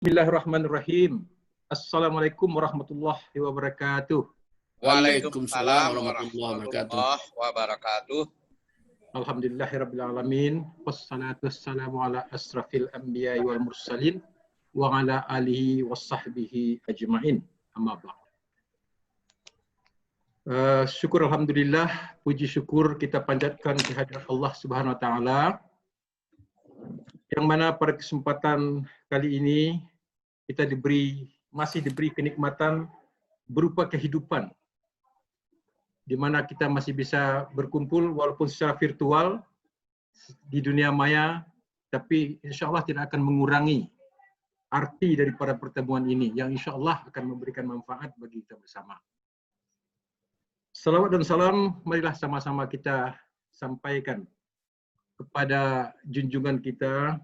Bismillahirrahmanirrahim. Assalamualaikum warahmatullahi wabarakatuh. Waalaikumsalam warahmatullahi wabarakatuh. Alhamdulillahirabbil alamin. Wassalatu wassalamu ala asrafil anbiya'i wal mursalin wa ala alihi wassahbihi ajma'in. Amma ba'd. Syukur alhamdulillah, puji syukur kita panjatkan kehadirat Allah Subhanahu wa taala yang mana pada kesempatan kali ini kita masih diberi kenikmatan berupa kehidupan di mana kita masih bisa berkumpul walaupun secara virtual di dunia maya, tapi insya Allah tidak akan mengurangi arti daripada pertemuan ini yang insya Allah akan memberikan manfaat bagi kita bersama. Salawat dan salam marilah sama-sama kita sampaikan kepada junjungan kita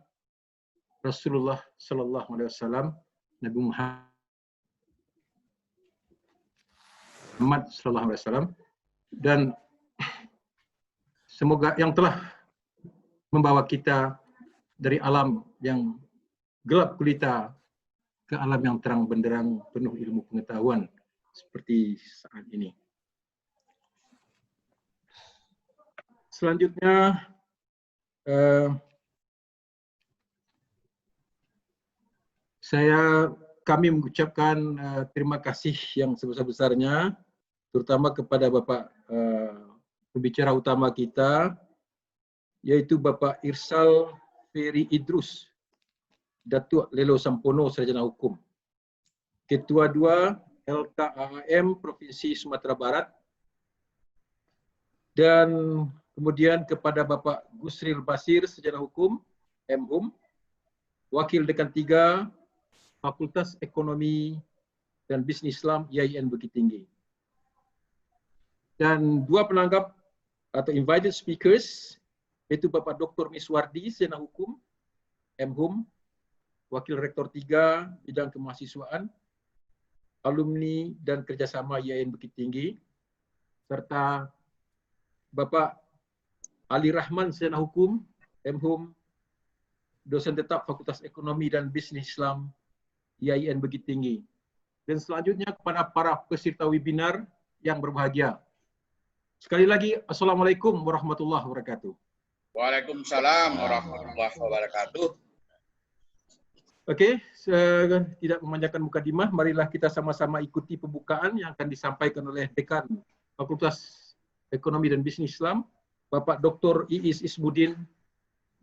Rasulullah Sallallahu Alaihi Wasallam, Nabi Muhammad Sallallahu Alaihi Wasallam, dan semoga yang telah membawa kita dari alam yang gelap gulita ke alam yang terang benderang penuh ilmu pengetahuan seperti saat ini. Selanjutnya kami mengucapkan terima kasih yang sebesar-besarnya, terutama kepada Bapak pembicara utama kita, yaitu Bapak Irsal Ferry Idrus, Datuk Lelo Sampono, Sarjana Hukum, Ketua 2 LKAM Provinsi Sumatera Barat, dan kemudian kepada Bapak Gusril Basir, Sarjana Hukum, MHUM, Wakil Dekan 3 Fakultas Ekonomi dan Bisnis Islam IAIN Bukit Tinggi. Dan dua penanggap atau invited speakers, yaitu Bapak Dr. Miswardi, Sarjana Hukum, MHUM, Wakil Rektor 3 Bidang Kemahasiswaan, Alumni dan Kerjasama IAIN Bukit Tinggi, serta Bapak Ali Rahman, Sarjana Hukum, MHUM, Dosen Tetap Fakultas Ekonomi dan Bisnis Islam IAIN Bukit Tinggi. Dan selanjutnya kepada para peserta webinar yang berbahagia. Sekali lagi, Assalamualaikum warahmatullahi wabarakatuh. Waalaikumsalam warahmatullahi wabarakatuh. Okey, tidak memanjangkan mukadimah, marilah kita sama-sama ikuti pembukaan yang akan disampaikan oleh Dekan Fakultas Ekonomi dan Bisnis Islam, Bapak Dr. Iis Ismuddin,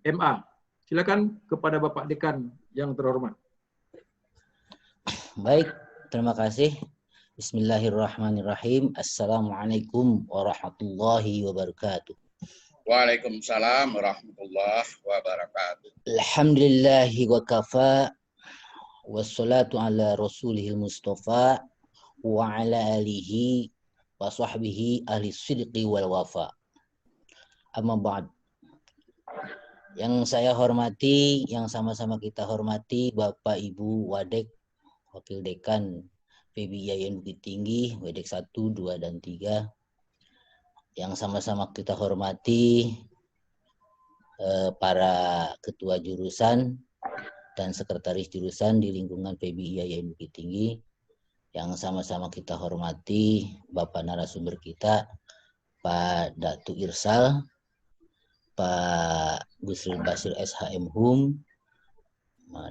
MA. Silakan kepada Bapak Dekan yang terhormat. Baik, terima kasih. Bismillahirrahmanirrahim. Assalamualaikum warahmatullahi wabarakatuh. Waalaikumsalam warahmatullahi wabarakatuh. Alhamdulillahi wa kafa, wassalatu ala rasulihil mustafa, wa ala alihi wa sahbihi ahli sidqi wal wafa. Amma ba'd. Yang saya hormati, yang sama-sama kita hormati, Bapak Ibu Wadek, Wakil Dekan PB IAIN Bukit Tinggi, Wadek 1, 2, dan 3. Yang sama-sama kita hormati para ketua jurusan dan sekretaris jurusan di lingkungan PB IAIN Bukit Tinggi. Yang sama-sama kita hormati Bapak narasumber kita, Pak Datuk Irsal, Pak Gusril Basir SHM HUM,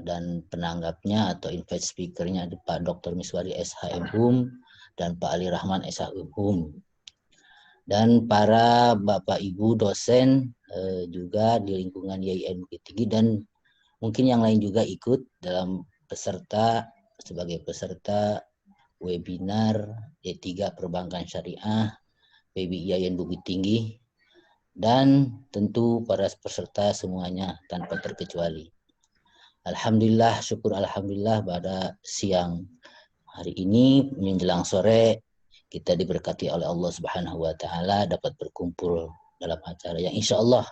dan penanggapnya atau invite speakernya Pak Dr. Miswardi SHM HUM dan Pak Ali Rahman SHM HUM, dan para Bapak Ibu dosen juga di lingkungan IAIN Bukit Tinggi, dan mungkin yang lain juga ikut dalam sebagai peserta webinar D3 Perbankan Syariah PB IAIN Bukit Tinggi, dan tentu para peserta semuanya tanpa terkecuali. Alhamdulillah, syukur alhamdulillah pada siang hari ini menjelang sore kita diberkati oleh Allah Subhanahu wa taala dapat berkumpul dalam acara yang insya Allah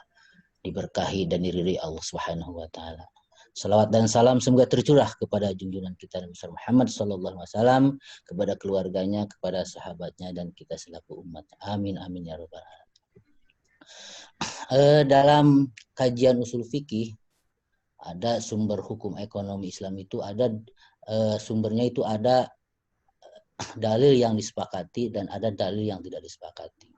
diberkahi dan diridhai Allah Subhanahu wa taala. Salawat dan salam semoga tercurah kepada junjungan kita Nabi Muhammad sallallahu alaihi wasallam, kepada keluarganya, kepada sahabatnya, dan kita selaku umat. Amin amin ya rabbal alamin. Dalam kajian usul fikih Ada sumber hukum ekonomi Islam itu ada sumbernya itu ada dalil yang disepakati dan ada dalil yang tidak disepakati.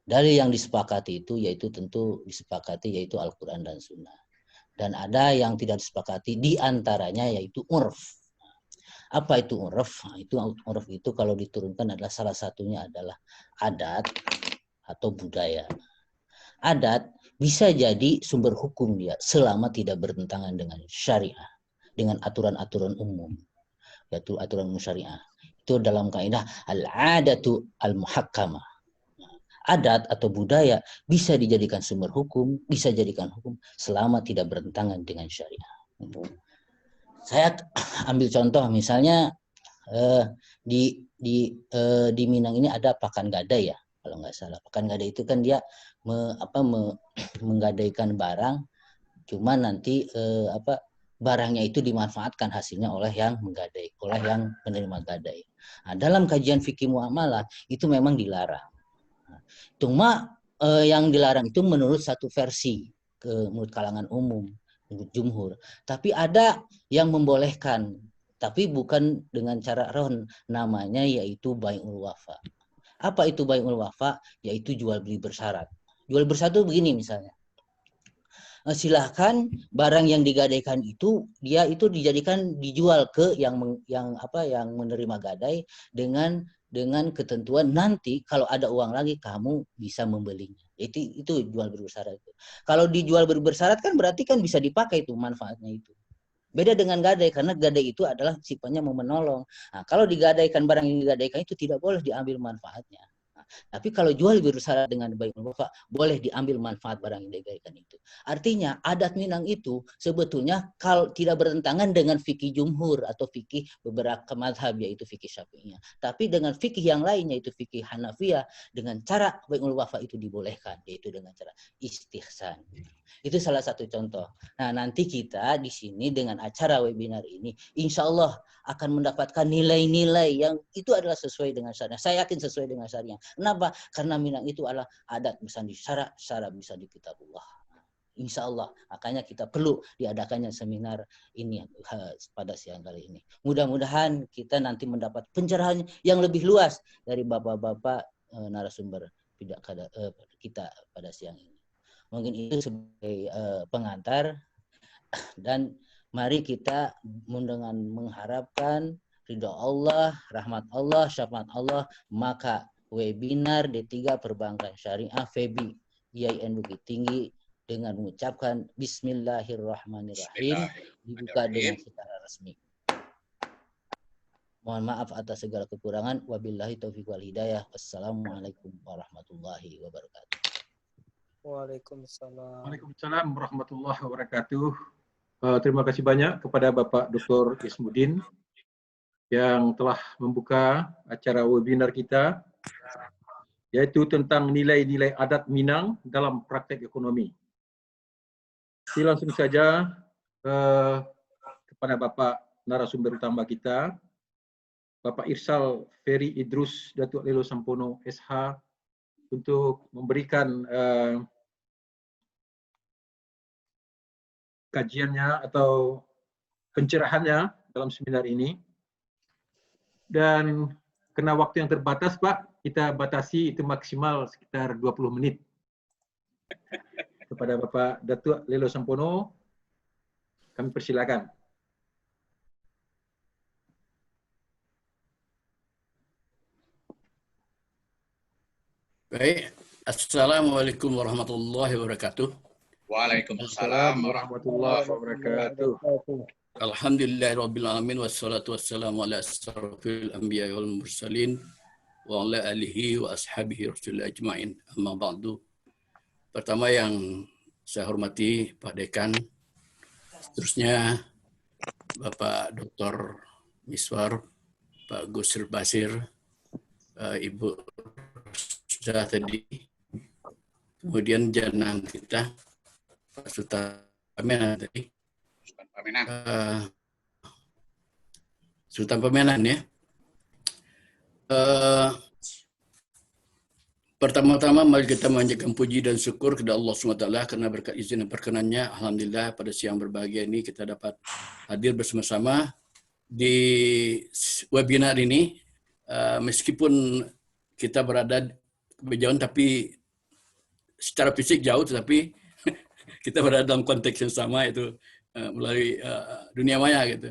Dalil yang disepakati itu yaitu tentu disepakati yaitu Al-Quran dan Sunnah. Dan ada yang tidak disepakati di antaranya yaitu urf. Apa itu urf? Urf itu kalau diturunkan adalah salah satunya adalah adat atau budaya. Adat bisa jadi sumber hukum dia selama tidak bertentangan dengan syariah, dengan aturan-aturan umum, yaitu aturan syariah. Itu dalam kaidah al-adatu al-muhakkamah. Adat atau budaya bisa dijadikan sumber hukum, bisa jadikan hukum selama tidak bertentangan dengan syariah. Saya ambil contoh misalnya di Minang ini ada pakan gadai ya, kalau nggak salah. Pakan gadai itu kan dia menggadaikan barang, cuma nanti barangnya itu dimanfaatkan hasilnya oleh yang menggadai, oleh yang menerima gadai. Nah, dalam kajian fikih muamalah itu memang dilarang. Cuma yang dilarang itu menurut satu versi, menurut kalangan umum, menurut jumhur. Tapi ada yang membolehkan, tapi bukan dengan cara ron, namanya yaitu bai'ul wafa. Apa itu bai'ul wafa? Yaitu jual beli bersyarat. Jual bersyarat itu begini misalnya. Silahkan barang yang digadaikan itu dia itu dijual ke yang menerima gadai dengan ketentuan nanti kalau ada uang lagi kamu bisa membelinya. Itu jual beli bersyarat itu. Kalau dijual beli bersyarat kan berarti kan bisa dipakai itu manfaatnya itu. Beda dengan gadai karena gadai itu adalah sifatnya mau menolong. Nah, kalau digadaikan barang yang digadaikan itu tidak boleh diambil manfaatnya. Tapi kalau jual bersyarat dengan bai'ul wafa, boleh diambil manfaat barang yang digadaikan itu. Artinya adat Minang itu sebetulnya kalau tidak bertentangan dengan fikih jumhur atau fikih beberapa mazhab yaitu fikih Syafi'iyah. Tapi dengan fikih yang lainnya itu fikih Hanafiyah dengan cara bai'ul wafa itu dibolehkan yaitu dengan cara istihsan. Itu salah satu contoh. Nah, nanti kita di sini dengan acara webinar ini insya Allah akan mendapatkan nilai-nilai yang itu adalah sesuai dengan syariah. Saya yakin sesuai dengan syariah. Kenapa? Karena Minang itu adalah adat bisa di syara bisa di kitabullah. Insya Allah. Makanya kita perlu diadakannya seminar ini pada siang kali ini. Mudah-mudahan kita nanti mendapat pencerahan yang lebih luas dari bapak-bapak narasumber kita pada siang ini. Mungkin itu sebagai pengantar dan mari kita dengan mengharapkan ridho Allah, rahmat Allah, syafaat Allah, maka webinar D3 Perbankan Syariah FEBI IAIN Bukit Tinggi dengan mengucapkan Bismillahirrahmanirrahim dibuka dengan secara resmi. Mohon maaf atas segala kekurangan. Wabillahi taufiq wal hidayah. Wassalamualaikum warahmatullahi wabarakatuh. Waalaikumsalam. Waalaikumsalam warahmatullahi wabarakatuh. Terima kasih banyak kepada Bapak Dr. Ismuddin yang telah membuka acara webinar kita yaitu tentang nilai-nilai adat Minang dalam praktek ekonomi. Jadi langsung saja kepada Bapak narasumber utama kita, Bapak Irsal Ferry Idrus Datuk Lelo Sampono SH untuk memberikan kajiannya atau pencerahannya dalam seminar ini. Dan karena waktu yang terbatas, Pak, kita batasi itu maksimal sekitar 20 menit. Kepada Bapak Datuk Lelo Sampono, kami persilakan. Baik, Assalamualaikum warahmatullahi wabarakatuh. Waalaikumsalam warahmatullahi wabarakatuh. Alhamdulillahirabbil alamin wassalatu wassalamu ala asyrafil anbiya'i wal mursalin wa ala alihi wa ashabihi rasulillah ajmain. Amma ba'du. Pertama yang saya hormati Pak Dekan, seterusnya Bapak Dr. Miswar, Pak Gusir Basir, Ibu sudah tadi, kemudian jangan kita Pak Sultan Pamenan tadi. Sultan Pamenan ya. Pertama-tama mari kita memanjatkan puji dan syukur kepada Allah SWT karena berkat izin dan perkenannya. Alhamdulillah pada siang berbahagia ini kita dapat hadir bersama-sama di webinar ini. Meskipun kita berada berjauhan tapi secara fisik jauh, tetapi kita berada dalam konteks yang sama, yaitu melalui dunia maya gitu.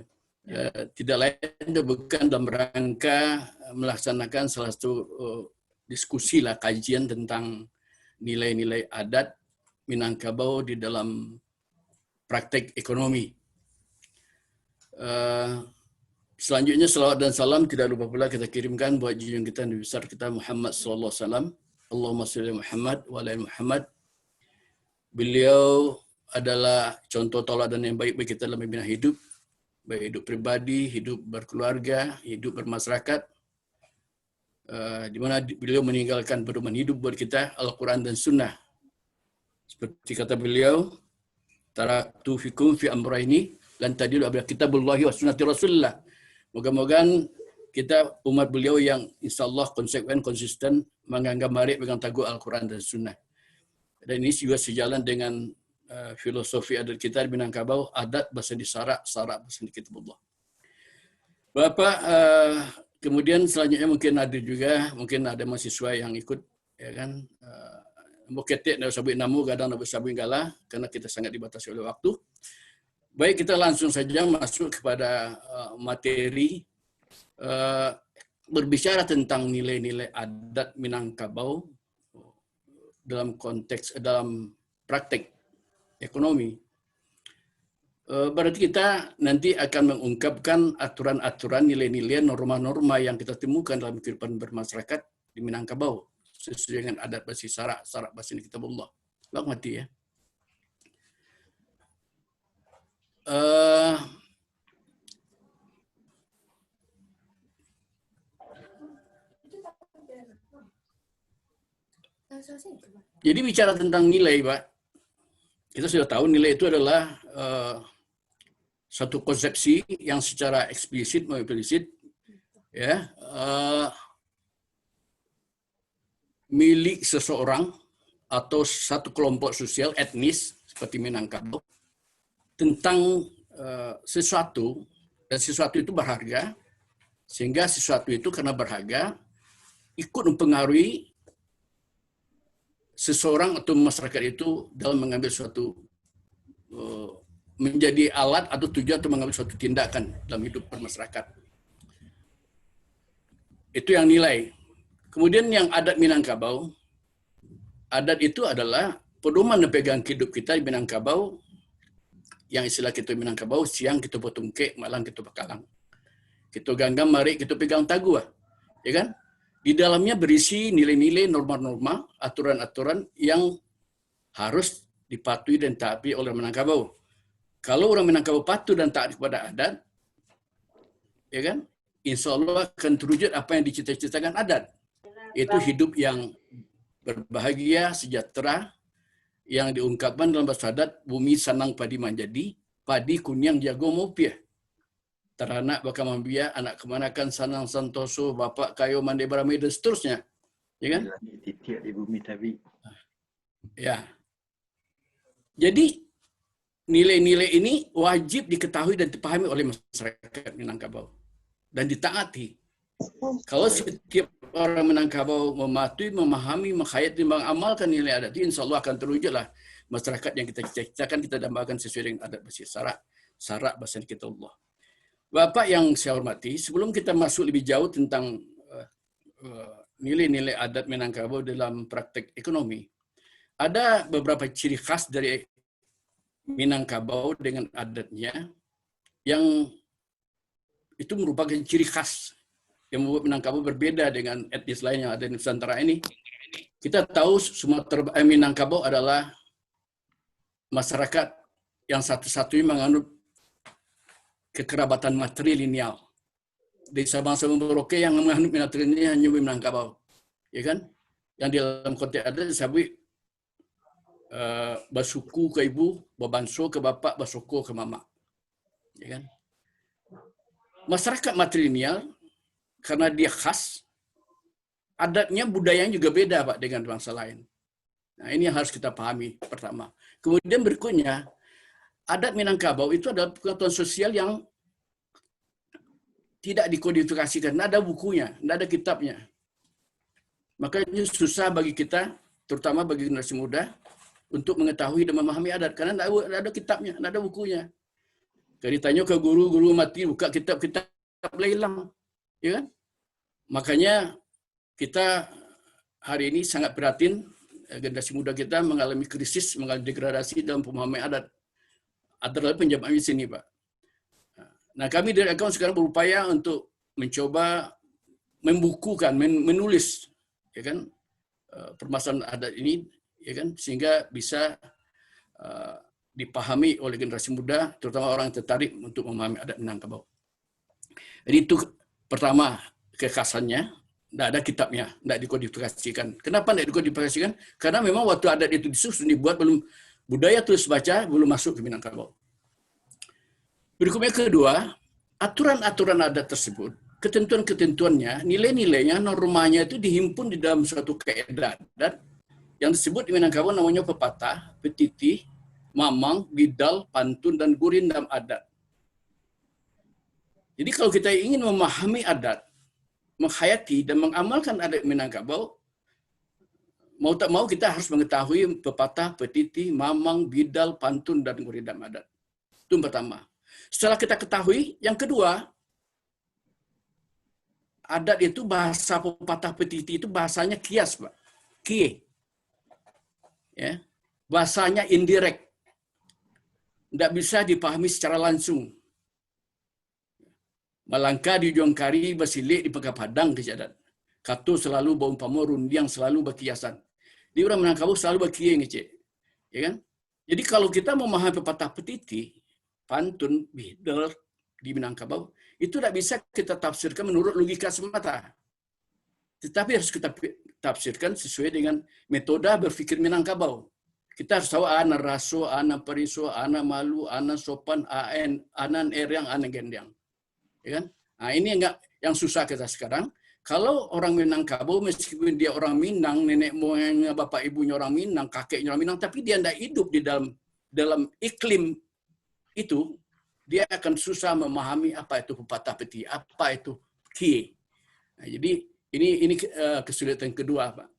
Tidak lain bukan dalam rangka melaksanakan salah satu diskusi lah, kajian tentang nilai-nilai adat Minangkabau di dalam praktek ekonomi. Selanjutnya salawat dan salam tidak lupa pula kita kirimkan buat junjungan kita Nabi besar kita Muhammad sallallahu alaihi wasallam. Allahumma shalli Muhammad wa ala Muhammad. Beliau adalah contoh tauladan yang baik bagi kita dalam membina hidup, baik hidup pribadi, hidup berkeluarga, hidup bermasyarakat. Di mana beliau meninggalkan pedoman hidup buat kita Al-Quran dan Sunnah. Seperti kata beliau, taraktu fikum fi amrayni lan tadilu abla kitabullahi wa sunnati Rasulullah. Moga-moga kita umat beliau yang insyaallah konsekuen, konsisten, menganggap mari pegang teguh Al-Quran dan Sunnah. Dan ini juga sejalan dengan filosofi adat kita di Minangkabau, adat bahasa di Sarak, Sarak bahasa di Kitabullah. Bapak, kemudian selanjutnya mungkin ada mahasiswa yang ikut, ya kan? Muketik nak sabui namu, kadang nak sabui gala, karena kita sangat dibatasi oleh waktu. Baik, kita langsung saja masuk kepada materi berbicara tentang nilai-nilai adat Minangkabau dalam konteks dalam praktek ekonomi. Berarti kita nanti akan mengungkapkan aturan-aturan, nilai-nilai, norma-norma yang kita temukan dalam kehidupan bermasyarakat di Minangkabau sesuai dengan adat bahasa Sarak, Sarak bahasa Kitabullah. Bang mati ya. Jadi bicara tentang nilai, Pak. Kita sudah tahu nilai itu adalah satu konsepsi yang secara eksplisit maupun implisit ya milik seseorang atau satu kelompok sosial etnis seperti Minangkabau tentang sesuatu, dan sesuatu itu berharga, sehingga sesuatu itu karena berharga ikut mempengaruhi seseorang atau masyarakat itu dalam mengambil suatu menjadi alat atau tujuan untuk mengambil suatu tindakan dalam hidup bermasyarakat. Itu yang nilai. Kemudian yang adat Minangkabau, adat itu adalah pedoman dan pegang hidup kita di Minangkabau, yang istilah kita Minangkabau, siang kita potong kek, malam kita bakalang. Kita ganggam, mari kita pegang taguh. Ya kan? Di dalamnya berisi nilai-nilai, norma-norma, aturan-aturan yang harus dipatuhi dan taati oleh Minangkabau. Kalau orang Minangkabau patuh dan taat kepada adat, ya kan, insya Allah akan terwujud apa yang dicita-citakan adat. Itu hidup yang berbahagia, sejahtera, yang diungkapkan dalam bahasa adat, bumi sanang padi manjadi, padi kunyang jago mopiah. Teranak bakal mambia, anak kemanakan sanang santoso, bapak kayo mande barame, dan seterusnya. Ya kan? Titik di bumi tabi. Ya. Jadi, nilai-nilai ini wajib diketahui dan dipahami oleh masyarakat Minangkabau. Dan ditaati. Kalau setiap orang Minangkabau mematuhi, memahami, menghayati, mengamalkan nilai adat itu, insya Allah akan terwujudlah masyarakat yang kita cita-citakan, kita dambakan sesuai dengan adat bahasa Sarak, Sarak bahasa Kitabullah. Bapak yang saya hormati, sebelum kita masuk lebih jauh tentang nilai-nilai adat Minangkabau dalam praktek ekonomi, ada beberapa ciri khas dari Minangkabau dengan adatnya yang itu merupakan ciri khas yang membuat Minangkabau berbeda dengan etnis lain yang ada di Nusantara ini. Kita tahu Minangkabau adalah masyarakat yang satu-satunya menganut kekerabatan matrilineal. Di Sabang sampai Merauke yang menganut matrilineal hanya Minangkabau, ya kan? Yang di dalam konteks adat disebut basuku ke ibu, babanso ke bapak, basoko ke mama, ya kan? Masyarakat matrilineal karena dia khas, adatnya, budayanya juga beda Pak dengan bangsa lain. Nah, ini yang harus kita pahami pertama. Kemudian berikutnya, adat Minangkabau itu adalah pengetahuan sosial yang tidak dikodifikasikan, tidak ada bukunya, tidak ada kitabnya. Makanya susah bagi kita, terutama bagi generasi muda, untuk mengetahui dan memahami adat, karena tidak ada kitabnya, tidak ada bukunya. Kalau ditanya ke guru mati, buka kitab-kitab boleh hilang. Ya kan? Makanya kita hari ini sangat prihatin, generasi muda kita mengalami krisis, mengalami degradasi dalam pemahaman adat. Adalah penyebabnya di sini, Pak. Nah, kami dari Akaun sekarang berupaya untuk mencoba membukukan, menulis, ya kan, permasalahan adat ini, ya kan, sehingga bisa dipahami oleh generasi muda, terutama orang yang tertarik untuk memahami adat Minangkabau. Jadi itu pertama kekhasannya, tidak ada kitabnya, tidak dikodifikasikan. Kenapa tidak dikodifikasikan? Karena memang waktu adat itu disusun, dibuat, belum budaya tulis baca belum masuk ke Minangkabau. Berikutnya kedua, aturan-aturan adat tersebut, ketentuan-ketentuannya, nilai-nilainya, normanya itu dihimpun di dalam suatu kaidah adat yang disebut di Minangkabau namanya pepatah, petiti, mamang, bidal, pantun, dan gurindam adat. Jadi kalau kita ingin memahami adat, menghayati dan mengamalkan adat Minangkabau, mau tak mau kita harus mengetahui pepatah, petiti, mamang, bidal, pantun, dan gurindam adat. Itu yang pertama. Setelah kita ketahui, yang kedua, adat itu bahasa pepatah petiti itu bahasanya kias, Pak. Kie. Ya. Bahasanya indirect. Tidak bisa dipahami secara langsung. Malangka di ujung kari, basilik di pegah padang kejadat. Katu selalu baumpama rundiang selalu berkiasan. Di orang Minangkabau selalu berkie ngecek. Ya kan? Jadi kalau kita memahami pepatah petiti, pantun, bidal di Minangkabau, itu tidak bisa kita tafsirkan menurut logika semata. Tetapi harus kita tafsirkan sesuai dengan metode berpikir Minangkabau. Kita harus tahu ana raso, ana periso, ana malu, ana sopan, anan eryang, ana gendang. Ya kan? Nah, ini yang susah kita sekarang. Kalau orang Minangkabau, meskipun dia orang Minang, nenek moyangnya, bapak ibunya orang Minang, kakeknya orang Minang, tapi dia tidak hidup di dalam iklim itu, dia akan susah memahami apa itu pepatah peti, apa itu kie. Nah, jadi ini kesulitan kedua, Pak.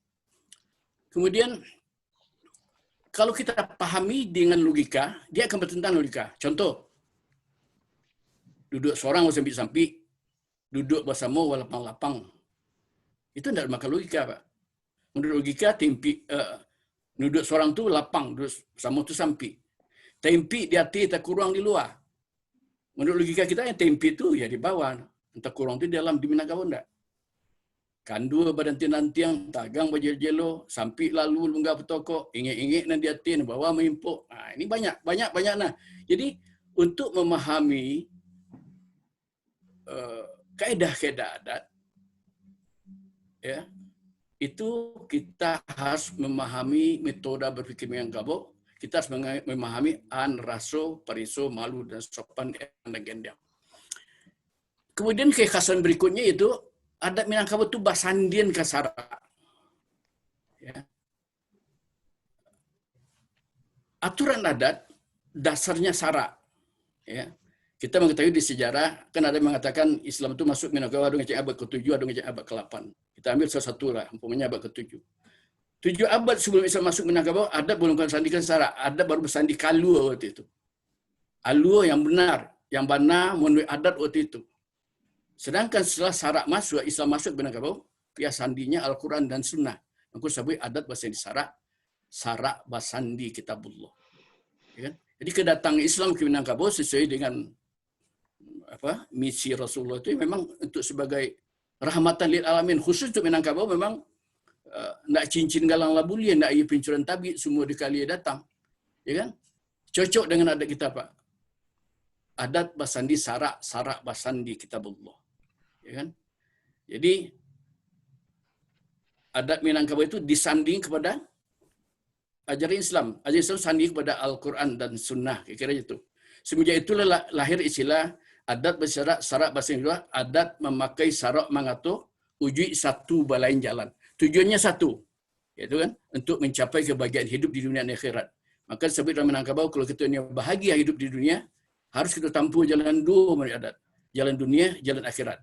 Kemudian kalau kita pahami dengan logika, dia akan bertentangan logika. Contoh, duduk seorang sampi-sampi, duduk bersama walapang-lapang. Itu tidak makan logika, Pak. Menurut logika, duduk seorang tu lapang, duduk bersama tu sampi. Tempi di hati, tak kurang di luar. Menurut logika kita, yang tempi itu ya di bawah. Tak kurang itu di dalam, di Minangkabau enggak. Kandu badan tinantiang, tagang bajel-jelo, sampi lalu lunggah petokok, ingik-ingik nanti hati, bawa mengimpuk. Nah, ini banyak. Nah. Jadi, untuk memahami kaedah-kaedah adat, ya, itu kita harus memahami metode berpikir Minangkabau. Kita harus memahami an, raso, periso, malu, dan sopan, dan gendang. Kemudian kekhasan berikutnya itu, adat Minangkabau itu basandian ke sara. Ya. Aturan adat, dasarnya sara. Ya. Kita mengetahui di sejarah, kan ada yang mengatakan Islam itu masuk Minangkabau ada ngecek abad ke-7, ada ngecek abad ke-8. Kita ambil salah satu lah, umpamanya abad ke-7. 7 abad sebelum Islam masuk Minangkabau, adat belum bersandikan sara, adat baru bersandi kalua waktu itu. Alua yang benar, yang benar menurut adat waktu itu. Sedangkan setelah sara masuk, Islam masuk Minangkabau, pihak sandinya Al-Quran dan Sunnah. Maka sebut adat bersandi sara basandi kitabullah. Ya kan? Jadi kedatangan Islam ke Minangkabau sesuai dengan misi Rasulullah itu memang untuk sebagai rahmatan lil alamin, khusus untuk Minangkabau memang nak cincin galang labulian, nak ia pincuran tabik, semua dikali datang. Ya kan? Cocok dengan adat kita, Pak. Adat basandi sara basandi kitabullah. Ya kan? Jadi adat Minangkabau itu disanding kepada ajaran Islam. Ajaran Islam sanding kepada Al-Quran dan Sunnah. Kira-kira itu. Semenjak itulah lahir istilah adat bersarak sarak bahasa Indonesia, adat memakai sarak mengatur uji satu balain jalan. Tujuannya satu, yaitu kan untuk mencapai kebahagiaan hidup di dunia dan akhirat. Maka disebut dalam Minangkabau, kalau kita ini bahagia hidup di dunia, harus kita tempuh jalan dua menurut adat. Jalan dunia, jalan akhirat.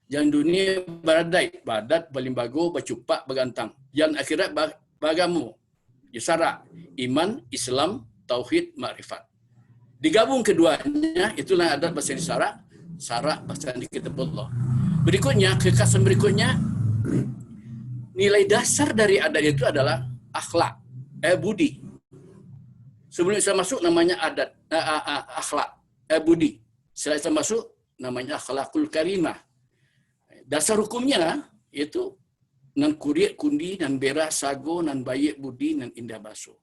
Jalan dunia baradai, badat, balimbago, bacupak, bagantang. Jalan akhirat bagamu, yusara, iman, Islam, tauhid, makrifat. Digabung keduanya, itulah adat bahasa Sara, Sara bahasa kitabullah. Berikutnya, kekasan berikutnya, nilai dasar dari adat itu adalah akhlak, budi. Sebelum Islam masuk namanya adat, akhlak, budi. Setelah Islam masuk namanya akhlakul karimah. Dasar hukumnya itu nan kuriak kundi, nan berak sago, nan bayik budi, nan indah baso.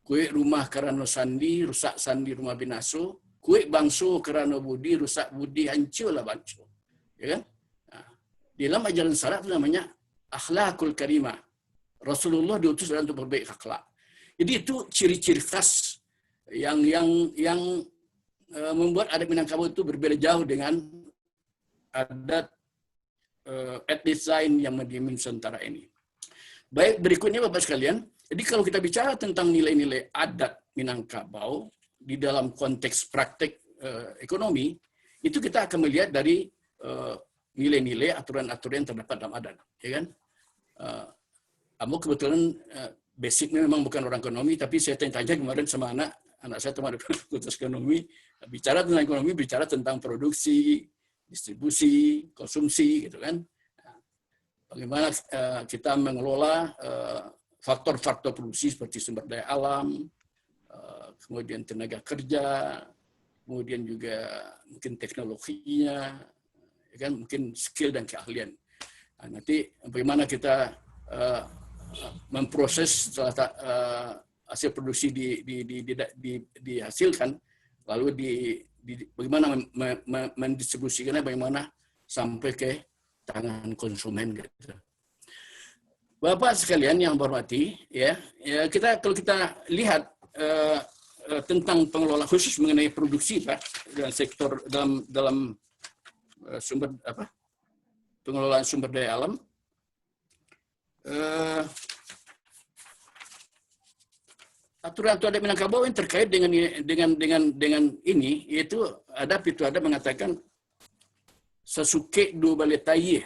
Kuik rumah kerana sandi, rusak sandi rumah binaso. Kuik bangso kerana budi, rusak budi, hancurlah bangso. Ya kan? Dalam ajaran salaf itu namanya akhlakul karimah. Rasulullah diutus untuk berbaik akhlak. Jadi itu ciri-ciri khas yang membuat adat Minangkabau itu berbeda jauh dengan adat etnis lain yang di Nusantara ini. Baik, berikutnya Bapak sekalian. Jadi kalau kita bicara tentang nilai-nilai adat Minangkabau di dalam konteks praktek ekonomi, itu kita akan melihat dari nilai-nilai aturan-aturan yang terdapat dalam adat, ya kan? Kamu kebetulan basicnya memang bukan orang ekonomi, tapi saya tanya kemarin sama anak saya teman fakultas ekonomi, bicara tentang ekonomi, bicara tentang produksi, distribusi, konsumsi, gitu kan? Bagaimana kita mengelola faktor-faktor produksi seperti sumber daya alam, kemudian tenaga kerja, kemudian juga mungkin teknologinya, ya kan, mungkin skill dan keahlian. Nah, nanti bagaimana kita memproses setelah hasil produksi dihasilkan, lalu bagaimana mendistribusikannya, bagaimana sampai ke tangan konsumen gitu. Bapak sekalian yang hormati, ya kalau kita lihat tentang pengelola khusus mengenai produksi Pak dan sektor dalam sumber pengelolaan sumber daya alam, aturan-aturan Minangkabau yang terkait dengan ini, yaitu ada mengatakan sasuke dua balik tayi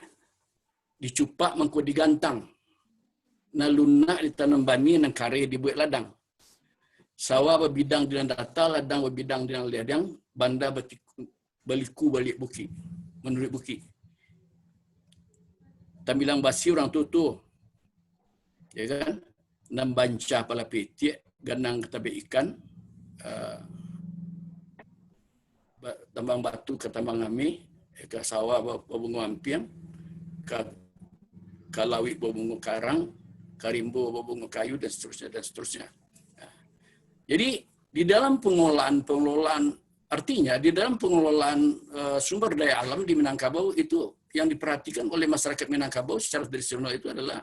dicupak mengko digantang, naluna ditanam bani nang kare dibuat ladang, sawah berbidang di data, ladang berbidang di ladang, banda baliku balik buki, menurut buki. Tambilang basi orang tutu, ya kan? Nam banca pala petiak, ganang ketabe ikan, tambang batu ke tambang ami, ke sawah babungu ampiang, ke lawik babungu karang, karimbo babungu kayu, dan seterusnya. Jadi di dalam pengelolaan artinya di dalam pengelolaan sumber daya alam di Minangkabau itu yang diperhatikan oleh masyarakat Minangkabau secara tradisional itu adalah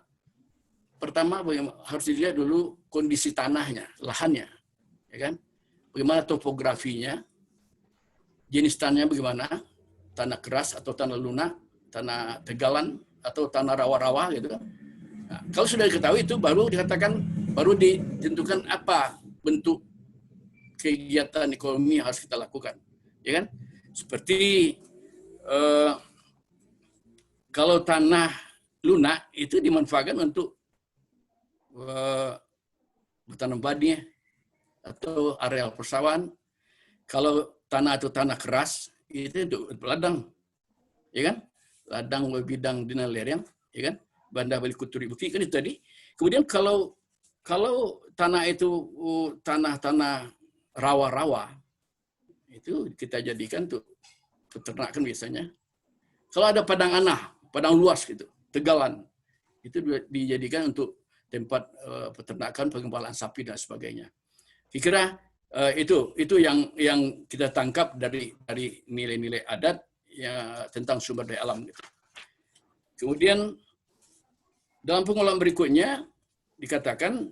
pertama harus dilihat dulu kondisi tanahnya, lahannya, ya kan? Bagaimana topografinya, jenis tanahnya bagaimana, tanah keras atau tanah lunak, tanah tegalan atau tanah rawa-rawa gitu. Nah, kalau sudah diketahui itu baru ditentukan apa bentuk kegiatan ekonomi yang harus kita lakukan, ya kan? Seperti kalau tanah lunak itu dimanfaatkan untuk bertanam padi atau areal persawahan. Kalau tanah itu tanah keras itu untuk ladang, ya kan? Ladang bidang dina lereng, ya kan? Banda balik kuturi buki kan itu tadi. Kemudian kalau tanah itu tanah rawa-rawa itu kita jadikan untuk peternakan biasanya. Kalau ada padang luas gitu, tegalan, itu dijadikan untuk tempat peternakan, pengembalaan sapi dan sebagainya. Kira itu yang kita tangkap dari nilai-nilai adat ya, tentang sumber daya alam. Gitu. Kemudian dalam pengelolaan berikutnya dikatakan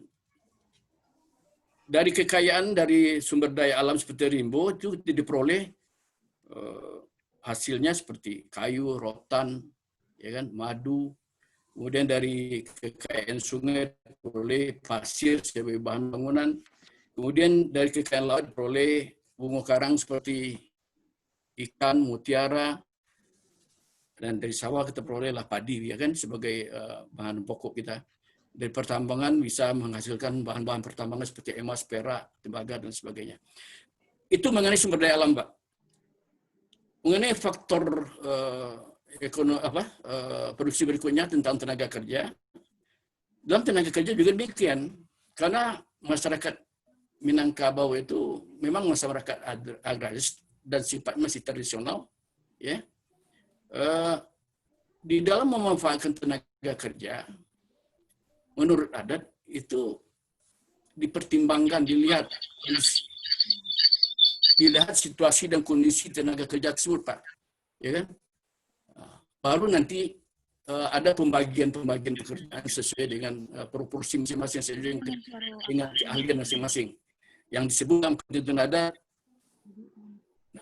dari kekayaan dari sumber daya alam seperti rimbo itu diperoleh hasilnya seperti kayu, rotan, ya kan, madu. Kemudian dari kekayaan sungai peroleh pasir sebagai bahan bangunan. Kemudian dari kekayaan laut peroleh bunga karang seperti ikan, mutiara, dan dari sawah kita perolehlah padi, ya kan, sebagai bahan pokok kita. Dari pertambangan bisa menghasilkan bahan-bahan pertambangan seperti emas, perak, tembaga, dan sebagainya. Itu mengenai sumber daya alam, Pak. Mengenai faktor produksi berikutnya tentang tenaga kerja. Dalam tenaga kerja juga demikian, karena masyarakat Minangkabau itu memang masyarakat agraris dan sifat masih tradisional, ya. Di dalam memanfaatkan tenaga kerja, menurut adat itu dipertimbangkan, dilihat situasi dan kondisi tenaga kerja tersebut, Pak, ya kan? Baru nanti ada pembagian pekerjaan sesuai dengan proporsi masing-masing, sesuai dengan keahlian masing-masing. Yang disebutkan ketentuan adat,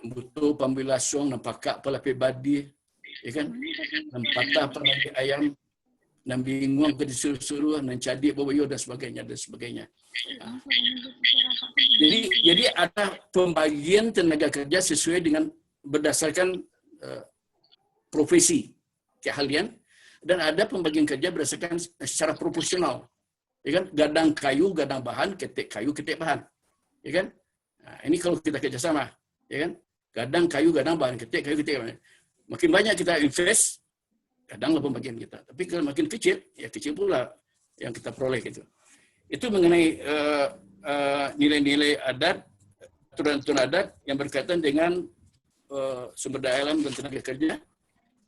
butuh pambil lasong, nampakak pelapis badi, ya kan? Nampatah pelapis ayam, nan bingung ke disuruh-suruh, nan cadik bawayo, dan sebagainya, dan sebagainya. Jadi ada pembagian tenaga kerja sesuai dengan berdasarkan profesi, keahlian, dan ada pembagian kerja berdasarkan secara proporsional, ya kan? Gadang kayu, gadang bahan, ketek kayu, ketek bahan, ya kan? Nah, ini kalau kita kerjasama, ya kan? Gadang kayu, gadang bahan, ketek kayu, ketek bahan. Makin banyak kita invest, kadanglah pembagian kita. Tapi kalau makin kecil, ya kecil pula yang kita peroleh gitu. Itu mengenai nilai-nilai adat, aturan-aturan adat yang berkaitan dengan sumber daya alam dan tenaga kerja.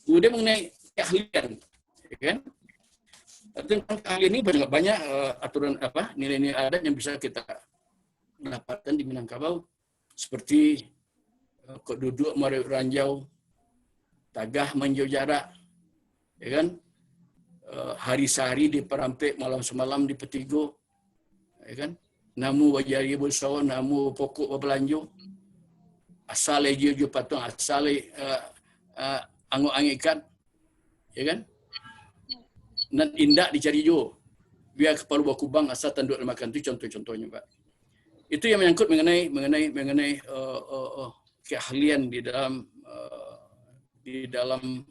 Kemudian mengenai keahlian, ya kan? Tentang keahlian ini banyak aturan nilai-nilai adat yang bisa kita dapatkan di Minangkabau, seperti kok duduk marip ranjau, tagah menjauh jarak, ya kan? Hari sehari di perampik, malam semalam di petigo, ya kan? Namu wajari bersawan, namu pokok berbelanjo, asal je patung, asal anguk-angik ikan, ya kan? Dan indak dicari jo, biar kepala bakubang asal tanduk makan, itu contoh-contohnya, Pak. Itu yang menyangkut mengenai keahlian di dalam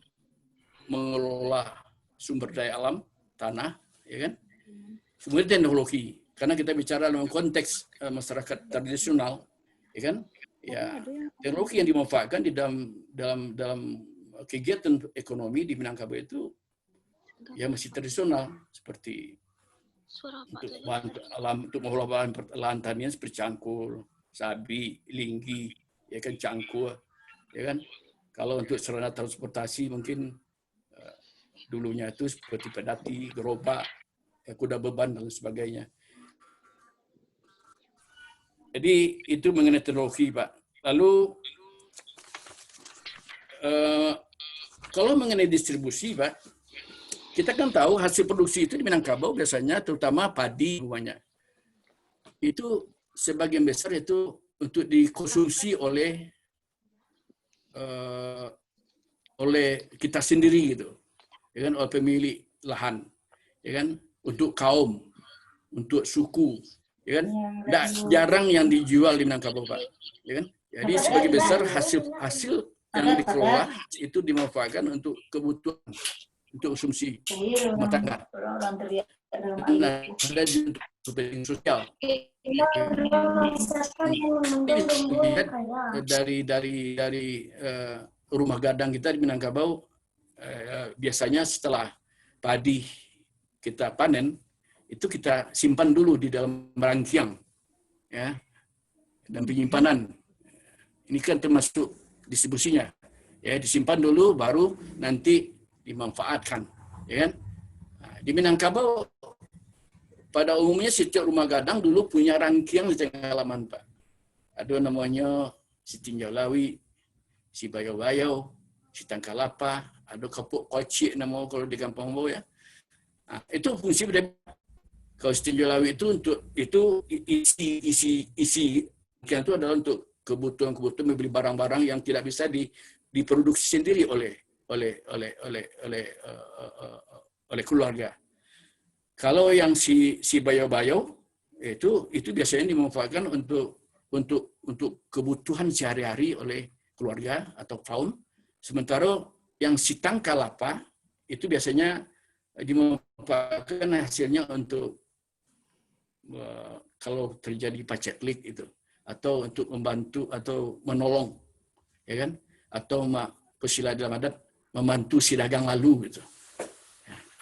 mengelola sumber daya alam tanah, ya kan? Kemudian teknologi, karena kita bicara dalam konteks masyarakat tradisional, ya kan? Ya, teknologi yang dimanfaatkan di dalam kegiatan ekonomi di Minangkabau itu ya masih tradisional, seperti untuk mengolah bahan lahan tanian seperti cangkul, sabi, linggi, ya kan, cangkul, ya kan. Kalau untuk sarana transportasi mungkin dulunya itu seperti pedati, gerobak, kuda beban dan sebagainya. Jadi itu mengenai teknologi, Pak. Lalu kalau mengenai distribusi, Pak, kita kan tahu hasil produksi itu di Minangkabau biasanya terutama padi banyak. Itu sebagian besar itu untuk dikonsumsi oleh kita sendiri gitu, ya kan, oleh pemilik lahan, ya kan, untuk kaum, untuk suku, ya kan. Jarang yang dijual di Minangkabau, Pak, ya kan. Jadi sebagian besar hasil yang dikelola itu dimanfaatkan untuk kebutuhan, untuk konsumsi rumah tangga. Itu ada untuk kepentingan sosial. Dari rumah gadang kita di Minangkabau, biasanya setelah padi kita panen, itu kita simpan dulu di dalam rangkiang, ya, dan penyimpanan. Ini kan termasuk distribusinya, ya, disimpan dulu baru nanti dimanfaatkan, ya kan. Nah, di Minangkabau pada umumnya setiap rumah gadang dulu punya rangkiang di tengah halaman, Pak. Ada namanya si tinjau lawi, si bayau-bayau, si tangkalapa, ada kapuk kocik nama kalau di kampung bawah, ya. Nah, itu fungsi berbeda. Kalau si tinjau lawi itu untuk isi rangkiang itu adalah untuk kebutuhan membeli barang-barang yang tidak bisa diproduksi sendiri oleh oleh keluarga. Kalau yang si bayo-bayo itu biasanya dimanfaatkan untuk kebutuhan sehari-hari oleh keluarga atau kaum. Sementara yang si tangkalapa itu biasanya dimanfaatkan hasilnya untuk kalau terjadi paceklik itu, atau untuk membantu atau menolong, ya kan? Atau pesila dalam adat membantu si dagang lalu gitu.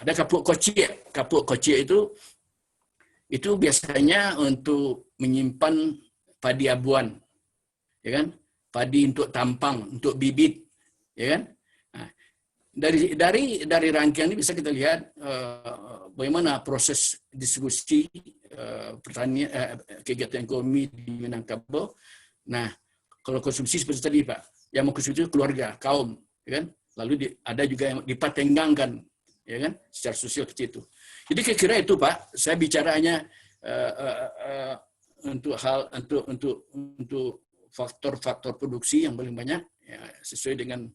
Ada kapuk kocik. Kapuk kocik itu biasanya untuk menyimpan padi abuan, ya kan? Padi untuk tampang, untuk bibit, ya kan? Nah, dari rangkaian ini bisa kita lihat bagaimana proses distribusi pertanian, kegiatan ekonomi di Minangkabau. Nah, kalau konsumsi seperti tadi Pak, yang mengkonsumsi keluarga, kaum, ya kan? Lalu ada juga yang dipatenggangkan, ya kan, secara sosial seperti itu. Jadi kira-kira itu Pak, saya bicaranya untuk faktor-faktor produksi yang paling banyak, ya, sesuai dengan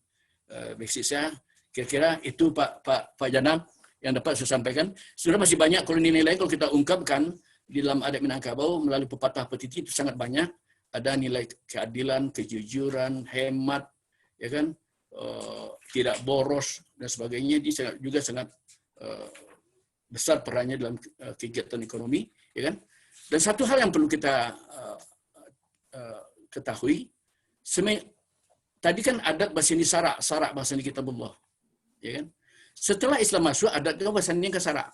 basis saya. Kira-kira itu Pak Janang yang dapat saya sampaikan. Sudah masih banyak kalau nilai kalau kita ungkapkan di dalam adat Minangkabau melalui pepatah petiti itu sangat banyak. Ada nilai keadilan, kejujuran, hemat, ya kan, tidak boros dan sebagainya. Dia juga sangat besar perannya dalam kegiatan ekonomi, ya kan. Dan satu hal yang perlu kita ketahui, tadi kan adat bahasa ini sarak bahasa ini kitabullah, ya kan. Setelah Islam masuk, adat itu bahasa ini sarak.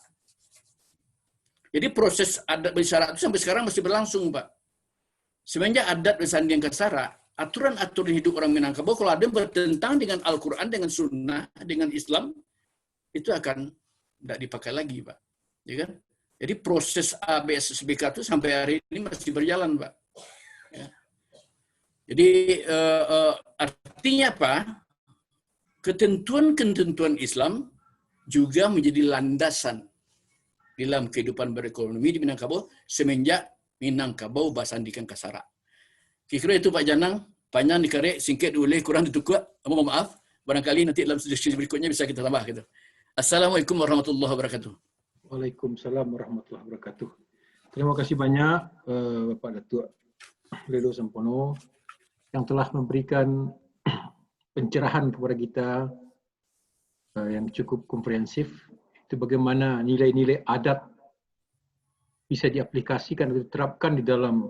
Jadi proses adat bersarak itu sampai sekarang masih berlangsung, Pak. Semenjak adat bersanding ke syarak, aturan-aturan hidup orang Minangkabau kalau ada bertentangan dengan Al-Quran, dengan Sunnah, dengan Islam, itu akan tidak dipakai lagi, Pak. Ya kan? Jadi proses ABSSBK itu sampai hari ini masih berjalan, Pak. Ya. Jadi artinya apa? Ketentuan-ketentuan Islam juga menjadi landasan dalam kehidupan berekonomi di Minangkabau semenjak Minangkabau basandikan kasara. Kira-kira itu Pak Janang, panjang dikarek, singkat boleh, kurang ditukar. Mohon maaf, barangkali nanti dalam diskusi berikutnya bisa kita tambah gitu. Assalamualaikum warahmatullahi wabarakatuh. Waalaikumsalam warahmatullahi wabarakatuh. Terima kasih banyak Bapak Datuk Ridho Sempono yang telah memberikan pencerahan kepada kita yang cukup komprehensif. Itu bagaimana nilai-nilai adat bisa diaplikasikan atau diterapkan di dalam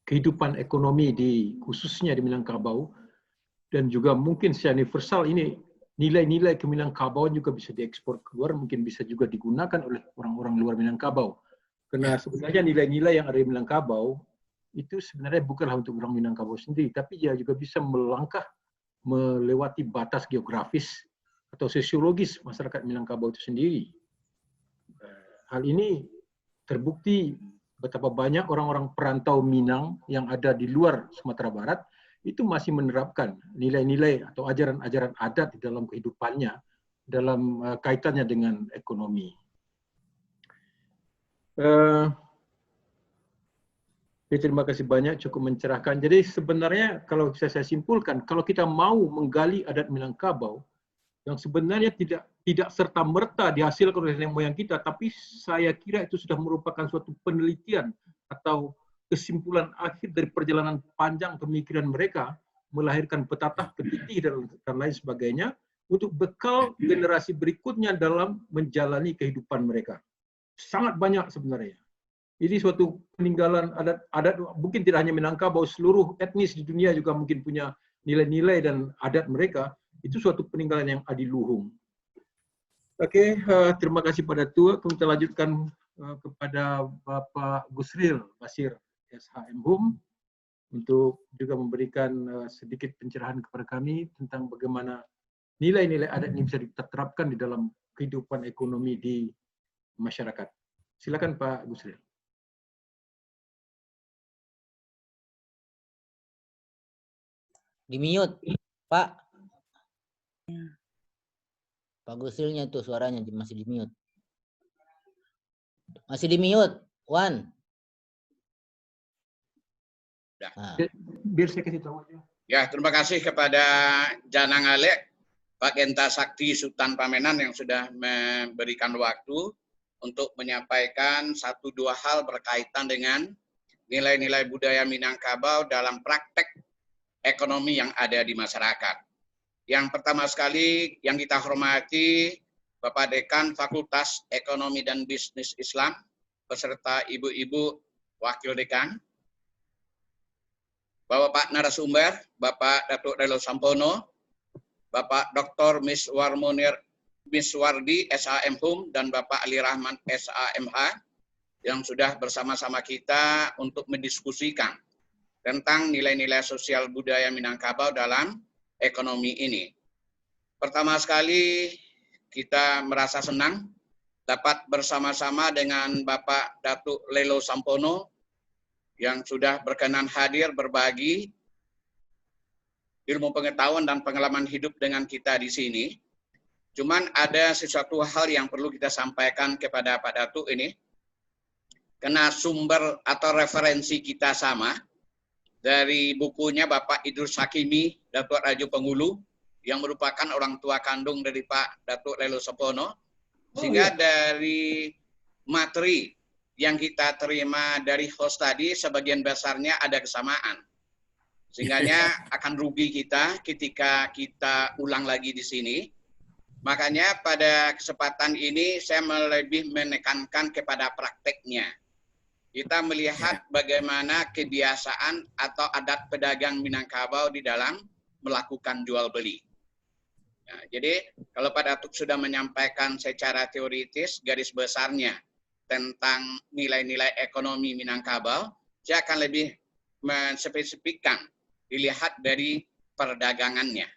kehidupan ekonomi khususnya di Minangkabau, dan juga mungkin secara universal ini nilai-nilai ke Minangkabau juga bisa diekspor keluar, mungkin bisa juga digunakan oleh orang-orang luar Minangkabau. Karena sebenarnya nilai-nilai yang ada di Minangkabau itu sebenarnya bukanlah untuk orang Minangkabau sendiri, tapi dia juga bisa melangkah melewati batas geografis atau sosiologis masyarakat Minangkabau itu sendiri. Hal ini terbukti betapa banyak orang-orang perantau Minang yang ada di luar Sumatera Barat itu masih menerapkan nilai-nilai atau ajaran-ajaran adat di dalam kehidupannya, dalam kaitannya dengan ekonomi. Terima kasih banyak, cukup mencerahkan. Jadi sebenarnya kalau bisa saya simpulkan, kalau kita mau menggali adat Minangkabau, yang sebenarnya tidak serta-merta dihasilkan oleh nenek moyang kita, tapi saya kira itu sudah merupakan suatu penelitian atau kesimpulan akhir dari perjalanan panjang pemikiran mereka, melahirkan petatah, petitih, dan lain sebagainya, untuk bekal generasi berikutnya dalam menjalani kehidupan mereka. Sangat banyak sebenarnya. Jadi suatu peninggalan adat mungkin tidak hanya Minangkabau, seluruh etnis di dunia juga mungkin punya nilai-nilai dan adat mereka. Itu suatu peninggalan yang adiluhung. Oke, terima kasih pada Tua. Kita lanjutkan kepada Bapak Gusril Basir SHM Hum untuk juga memberikan sedikit pencerahan kepada kami tentang bagaimana nilai-nilai adat ini bisa diterapkan di dalam kehidupan ekonomi di masyarakat. Silakan Pak Gusril. Di-mute, Pak. Pak Gusrilnya tuh suaranya masih di-mute. Masih di-mute, Wan. Ya. Biar saya kasih tahu aja. Ya, terima kasih kepada Janang Alek Pak Genta Sakti Sultan Pamenan yang sudah memberikan waktu untuk menyampaikan 1-2 hal berkaitan dengan nilai-nilai budaya Minangkabau dalam praktek ekonomi yang ada di masyarakat. Yang pertama sekali yang kita hormati Bapak Dekan Fakultas Ekonomi dan Bisnis Islam beserta ibu-ibu wakil dekan, Bapak narasumber, Bapak Datuk Relo Sampono, Bapak Dr. Miswar Munir Miswardi, SAM HUM, dan Bapak Ali Rahman, SAMH, yang sudah bersama-sama kita untuk mendiskusikan tentang nilai-nilai sosial budaya Minangkabau dalam ekonomi ini. Pertama sekali, kita merasa senang dapat bersama-sama dengan Bapak Datuk Lelo Sampono yang sudah berkenan hadir berbagi ilmu pengetahuan dan pengalaman hidup dengan kita di sini. Cuman ada sesuatu hal yang perlu kita sampaikan kepada Pak Datuk ini. Karena sumber atau referensi kita sama dari bukunya Bapak Idrus Hakimi, Datuk Rajo Pengulu, yang merupakan orang tua kandung dari Pak Datuk Lelo Sampono. Sehingga dari materi yang kita terima dari host tadi, sebagian besarnya ada kesamaan. Sehingganya akan rugi kita ketika kita ulang lagi di sini. Makanya pada kesempatan ini saya lebih menekankan kepada prakteknya. Kita melihat bagaimana kebiasaan atau adat pedagang Minangkabau di dalam melakukan jual beli. Nah, jadi kalau Pak Datuk sudah menyampaikan secara teoritis garis besarnya tentang nilai-nilai ekonomi Minangkabau, saya akan lebih menspesifikkan dilihat dari perdagangannya.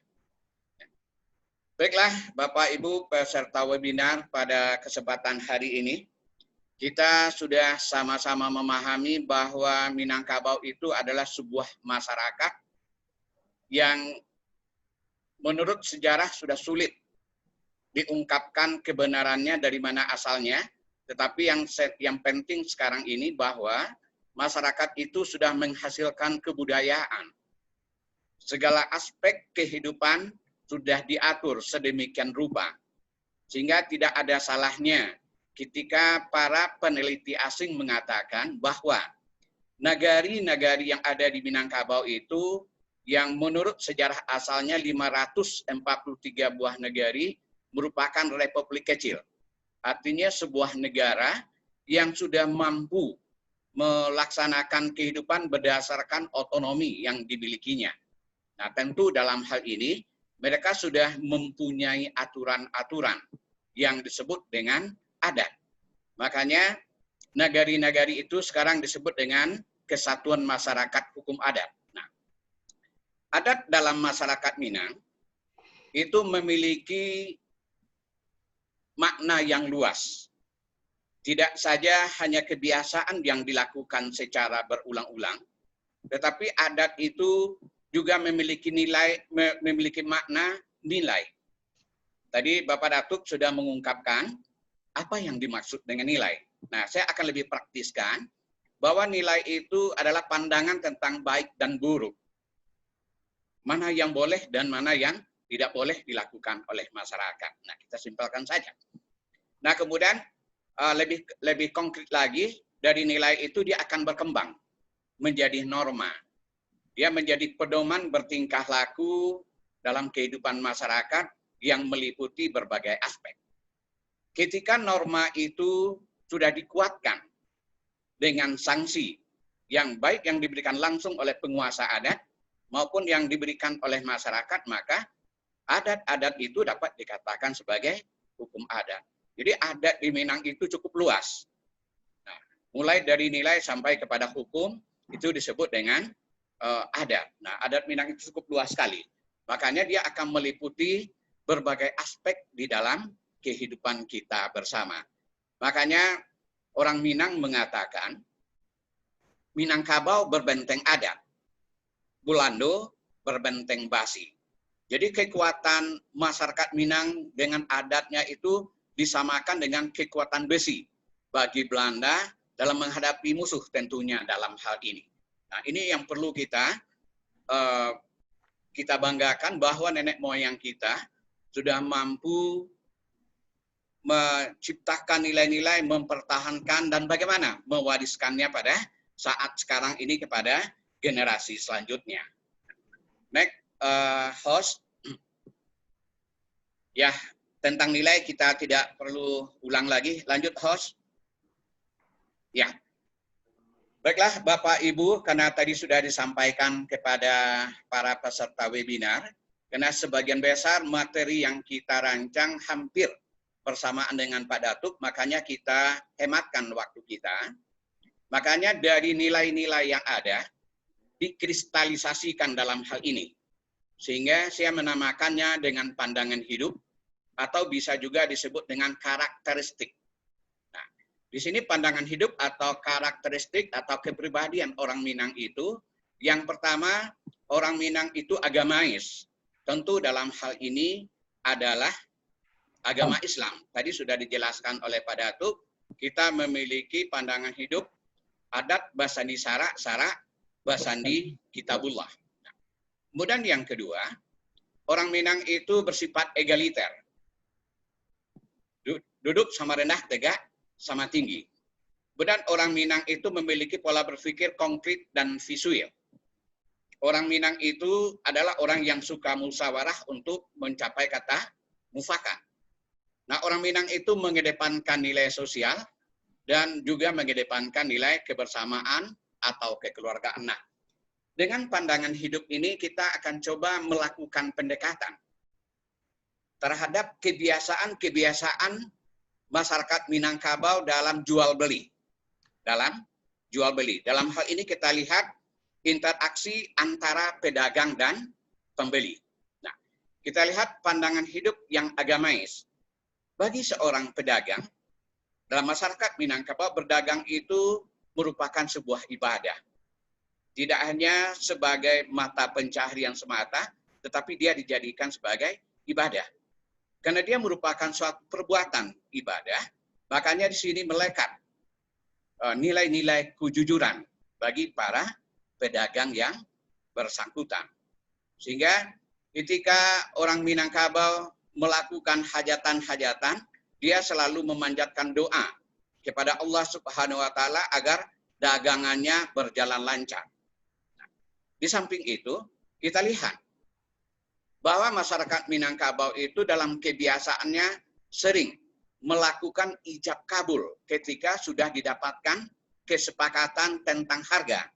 Baiklah, Bapak Ibu peserta webinar pada kesempatan hari ini, kita sudah sama-sama memahami bahwa Minangkabau itu adalah sebuah masyarakat yang menurut sejarah sudah sulit diungkapkan kebenarannya dari mana asalnya, tetapi yang penting sekarang ini bahwa masyarakat itu sudah menghasilkan kebudayaan. Segala aspek kehidupan sudah diatur sedemikian rupa, sehingga tidak ada salahnya ketika para peneliti asing mengatakan bahwa nagari-nagari yang ada di Minangkabau itu yang menurut sejarah asalnya 543 buah negari merupakan republik kecil. Artinya sebuah negara yang sudah mampu melaksanakan kehidupan berdasarkan otonomi yang dimilikinya. Nah, tentu dalam hal ini mereka sudah mempunyai aturan-aturan yang disebut dengan adat. Makanya nagari-nagari itu sekarang disebut dengan Kesatuan Masyarakat Hukum Adat. Adat dalam masyarakat Minang itu memiliki makna yang luas. Tidak saja hanya kebiasaan yang dilakukan secara berulang-ulang, tetapi adat itu juga memiliki makna nilai. Tadi Bapak Datuk sudah mengungkapkan apa yang dimaksud dengan nilai. Nah, saya akan lebih praktiskan bahwa nilai itu adalah pandangan tentang baik dan buruk. Mana yang boleh dan mana yang tidak boleh dilakukan oleh masyarakat. Nah, kita simpelkan saja. Nah, kemudian lebih konkret lagi, dari nilai itu dia akan berkembang menjadi norma. Dia menjadi pedoman bertingkah laku dalam kehidupan masyarakat yang meliputi berbagai aspek. Ketika norma itu sudah dikuatkan dengan sanksi yang baik yang diberikan langsung oleh penguasa adat, maupun yang diberikan oleh masyarakat, maka adat-adat itu dapat dikatakan sebagai hukum adat. Jadi adat di Minang itu cukup luas. Nah, mulai dari nilai sampai kepada hukum, itu disebut dengan adat. Nah, adat Minang itu cukup luas sekali. Makanya dia akan meliputi berbagai aspek di dalam kehidupan kita bersama. Makanya orang Minang mengatakan, Minangkabau berbenteng adat. Bulando berbenteng basi. Jadi kekuatan masyarakat Minang dengan adatnya itu disamakan dengan kekuatan besi bagi Belanda dalam menghadapi musuh tentunya dalam hal ini. Nah, ini yang perlu kita banggakan bahwa nenek moyang kita sudah mampu menciptakan nilai-nilai, mempertahankan, dan bagaimana mewariskannya pada saat sekarang ini kepada generasi selanjutnya. Next, host. Ya, tentang nilai kita tidak perlu ulang lagi. Lanjut, host. Ya. Baiklah, Bapak Ibu, karena tadi sudah disampaikan kepada para peserta webinar, karena sebagian besar materi yang kita rancang hampir bersamaan dengan Pak Datuk, makanya kita hematkan waktu kita. Makanya dari nilai-nilai yang ada, dikristalisasikan dalam hal ini. Sehingga saya menamakannya dengan pandangan hidup, atau bisa juga disebut dengan karakteristik. Nah, di sini pandangan hidup atau karakteristik atau kepribadian orang Minang itu, yang pertama, orang Minang itu agamais. Tentu dalam hal ini adalah agama Islam. Tadi sudah dijelaskan oleh Pak Datuk, kita memiliki pandangan hidup adat Basandi Sara, Basandi Kitabullah. Nah, kemudian yang kedua, orang Minang itu bersifat egaliter. Duduk sama rendah, tegak sama tinggi. Kemudian orang Minang itu memiliki pola berpikir konkret dan visual. Orang Minang itu adalah orang yang suka musyawarah untuk mencapai kata mufakat. Nah, orang Minang itu mengedepankan nilai sosial dan juga mengedepankan nilai kebersamaan atau kekeluargaan. Nah, dengan pandangan hidup ini kita akan coba melakukan pendekatan terhadap kebiasaan-kebiasaan masyarakat Minangkabau dalam jual beli. Dalam hal ini kita lihat interaksi antara pedagang dan pembeli. Nah, kita lihat pandangan hidup yang agamais. Bagi seorang pedagang, dalam masyarakat Minangkabau, berdagang itu merupakan sebuah ibadah. Tidak hanya sebagai mata pencaharian semata, tetapi dia dijadikan sebagai ibadah. Karena dia merupakan suatu perbuatan ibadah, makanya di sini melekat nilai-nilai kejujuran bagi para pedagang yang bersangkutan. Sehingga ketika orang Minangkabau melakukan hajatan-hajatan, dia selalu memanjatkan doa kepada Allah Subhanahu wa Ta'ala agar dagangannya berjalan lancar. Nah, di samping itu, kita lihat bahwa masyarakat Minangkabau itu dalam kebiasaannya sering melakukan ijab kabul ketika sudah didapatkan kesepakatan tentang harga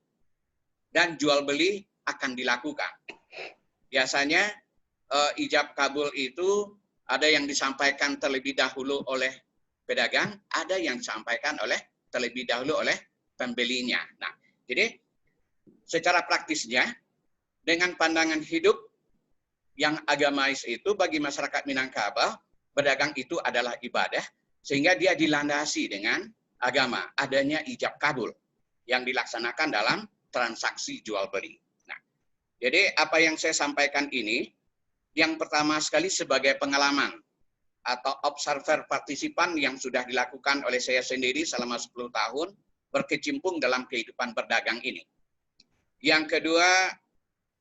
dan jual beli akan dilakukan. Biasanya ijab kabul itu ada yang disampaikan terlebih dahulu oleh pedagang, ada yang disampaikan terlebih dahulu oleh pembelinya. Nah, jadi secara praktisnya dengan pandangan hidup yang agamais itu bagi masyarakat Minangkabau, berdagang itu adalah ibadah, sehingga dia dilandasi dengan agama, adanya ijab kabul yang dilaksanakan dalam transaksi jual beli. Nah, jadi apa yang saya sampaikan ini, yang pertama sekali sebagai pengalaman atau observer partisipan yang sudah dilakukan oleh saya sendiri selama 10 tahun berkecimpung dalam kehidupan berdagang ini. Yang kedua,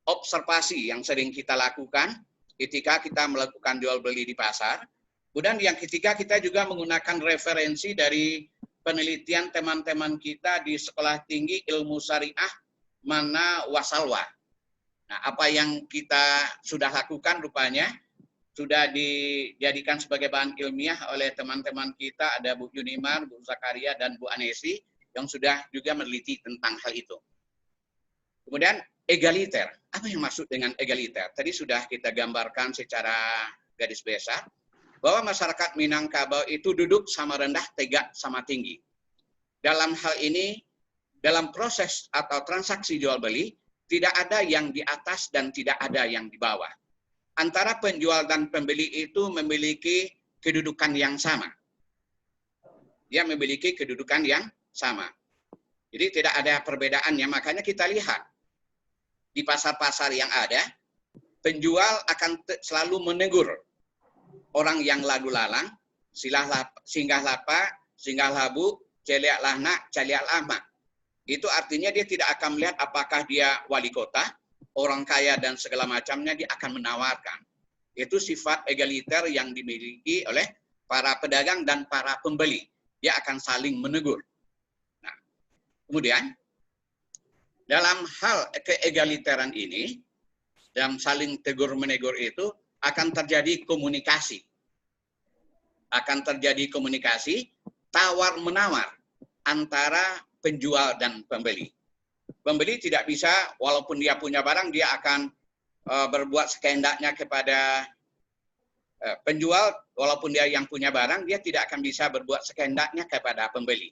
observasi yang sering kita lakukan ketika kita melakukan jual beli di pasar. Kemudian yang ketiga, kita juga menggunakan referensi dari penelitian teman-teman kita di Sekolah Tinggi Ilmu Syariah Mana Wasalwa. Nah, apa yang kita sudah lakukan rupanya sudah dijadikan sebagai bahan ilmiah oleh teman-teman kita, ada Bu Junimar, Bu Zakaria, dan Bu Anesi, yang sudah juga meneliti tentang hal itu. Kemudian egaliter. Apa yang maksud dengan egaliter? Tadi sudah kita gambarkan secara garis besar, bahwa masyarakat Minangkabau itu duduk sama rendah, tegak sama tinggi. Dalam hal ini, dalam proses atau transaksi jual beli, tidak ada yang di atas dan tidak ada yang di bawah. Antara penjual dan pembeli itu memiliki kedudukan yang sama. Dia memiliki kedudukan yang sama. Jadi tidak ada perbedaannya, makanya kita lihat di pasar-pasar yang ada, penjual akan selalu menegur orang yang lalu lalang, singgah lapa, singgah labu, celiak lahna, celiak lama. Itu artinya dia tidak akan melihat apakah dia wali kota, orang kaya dan segala macamnya, dia akan menawarkan. Itu sifat egaliter yang dimiliki oleh para pedagang dan para pembeli. Dia akan saling menegur. Nah, kemudian dalam hal keegaliteran ini, dalam saling tegur-menegur itu akan terjadi komunikasi. Akan terjadi komunikasi tawar-menawar antara penjual dan pembeli. Pembeli tidak bisa, walaupun dia punya barang, dia akan berbuat sekehendaknya kepada penjual, walaupun dia yang punya barang, dia tidak akan bisa berbuat sekehendaknya kepada pembeli.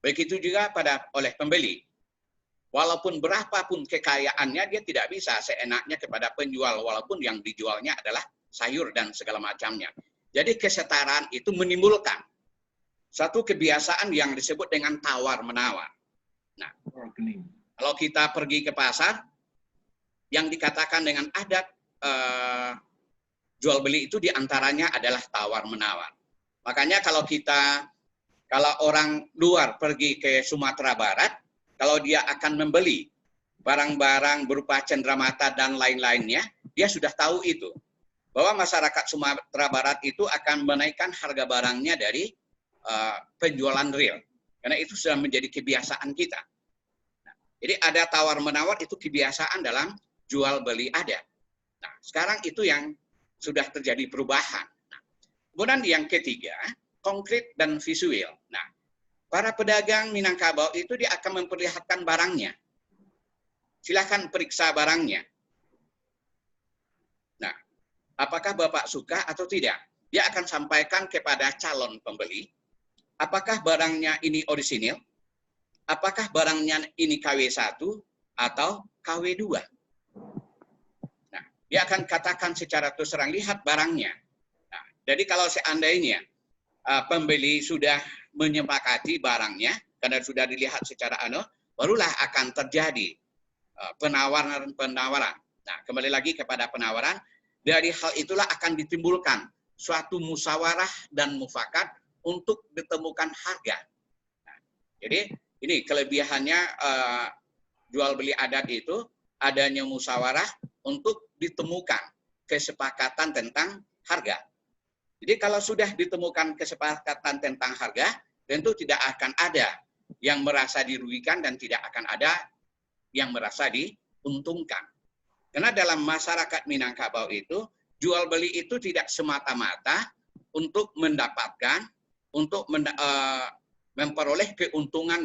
Begitu juga oleh pembeli. Walaupun berapapun kekayaannya, dia tidak bisa seenaknya kepada penjual, walaupun yang dijualnya adalah sayur dan segala macamnya. Jadi kesetaraan itu menimbulkan satu kebiasaan yang disebut dengan tawar-menawar. Nah, kalau kita pergi ke pasar, yang dikatakan dengan adat jual beli itu diantaranya adalah tawar-menawar. Makanya kalau orang luar pergi ke Sumatera Barat, kalau dia akan membeli barang-barang berupa cenderamata dan lain-lainnya, dia sudah tahu itu. Bahwa masyarakat Sumatera Barat itu akan menaikkan harga barangnya dari penjualan real. Karena itu sudah menjadi kebiasaan kita. Nah, jadi ada tawar-menawar, itu kebiasaan dalam jual beli ada. Nah, sekarang itu yang sudah terjadi perubahan. Nah, kemudian yang ketiga, konkret dan visual. Nah, para pedagang Minangkabau itu dia akan memperlihatkan barangnya. Silakan periksa barangnya. Nah, apakah Bapak suka atau tidak? Dia akan sampaikan kepada calon pembeli, apakah barangnya ini orisinil, apakah barangnya ini KW1 atau KW2. Nah, dia akan katakan secara terus terang, lihat barangnya. Nah, jadi kalau seandainya pembeli sudah menyepakati barangnya, karena sudah dilihat secara barulah akan terjadi penawaran. Nah, kembali lagi kepada penawaran, dari hal itulah akan ditimbulkan suatu musyawarah dan mufakat untuk ditemukan harga. Nah, jadi ini kelebihannya jual beli adat itu, adanya musyawarah untuk ditemukan kesepakatan tentang harga. Jadi kalau sudah ditemukan kesepakatan tentang harga, tentu tidak akan ada yang merasa dirugikan dan tidak akan ada yang merasa diuntungkan. Karena dalam masyarakat Minangkabau itu, jual beli itu tidak semata-mata untuk mendapatkan, untuk memperoleh keuntungan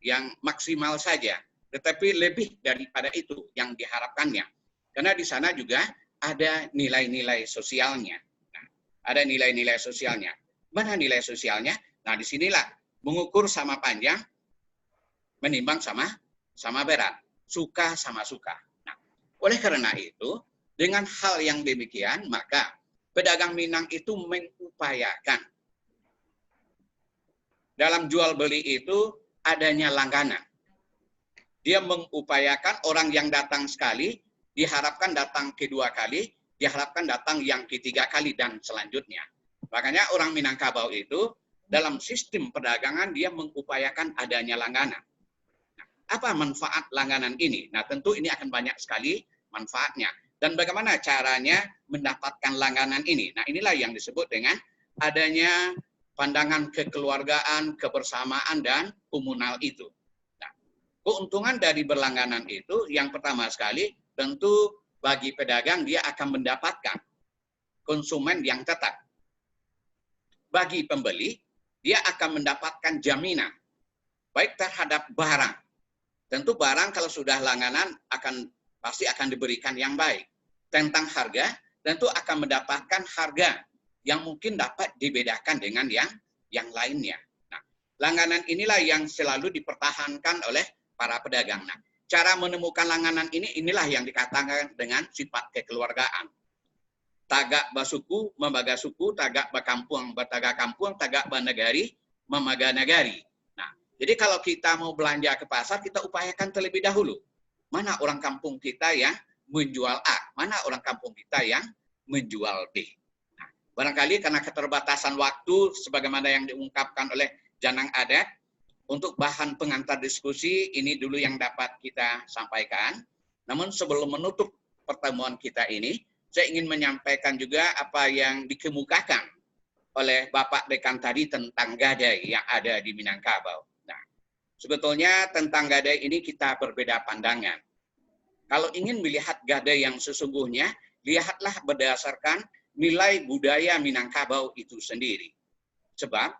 yang maksimal saja. Tetapi lebih daripada itu yang diharapkannya. Karena di sana juga ada nilai-nilai sosialnya. Ada nilai-nilai sosialnya. Mana nilai sosialnya? Nah, disinilah mengukur sama panjang, menimbang sama berat. Suka sama suka. Nah, oleh karena itu, dengan hal yang demikian, maka pedagang Minang itu mengupayakan dalam jual beli itu adanya langganan. Dia mengupayakan orang yang datang sekali, diharapkan datang kedua kali, diharapkan datang yang ketiga kali dan selanjutnya. Makanya orang Minangkabau itu dalam sistem perdagangan dia mengupayakan adanya langganan. Nah, apa manfaat langganan ini? Nah, tentu ini akan banyak sekali manfaatnya. Dan bagaimana caranya mendapatkan langganan ini? Nah, inilah yang disebut dengan adanya pandangan kekeluargaan, kebersamaan, dan komunal itu. Nah, keuntungan dari berlangganan itu yang pertama sekali tentu bagi pedagang dia akan mendapatkan konsumen yang tetap. Bagi pembeli, dia akan mendapatkan jaminan baik terhadap barang. Tentu barang kalau sudah langganan pasti akan diberikan yang baik. Tentang harga, tentu akan mendapatkan harga yang mungkin dapat dibedakan dengan yang lainnya. Nah, langganan inilah yang selalu dipertahankan oleh para pedagang. Nah, cara menemukan langganan inilah yang dikatakan dengan sifat kekeluargaan. Tagak basuku, membaga suku, tagak bakampung, bataga kampung, tagak banegari, memaga negari. Nah, jadi kalau kita mau belanja ke pasar, kita upayakan terlebih dahulu. Mana orang kampung kita yang menjual A, mana orang kampung kita yang menjual B. Nah, barangkali karena keterbatasan waktu, sebagaimana yang diungkapkan oleh Janang Adat, untuk bahan pengantar diskusi, ini dulu yang dapat kita sampaikan. Namun sebelum menutup pertemuan kita ini, saya ingin menyampaikan juga apa yang dikemukakan oleh Bapak Dekan tadi tentang gadai yang ada di Minangkabau. Nah, sebetulnya tentang gadai ini kita berbeda pandangan. Kalau ingin melihat gadai yang sesungguhnya, lihatlah berdasarkan nilai budaya Minangkabau itu sendiri. Sebab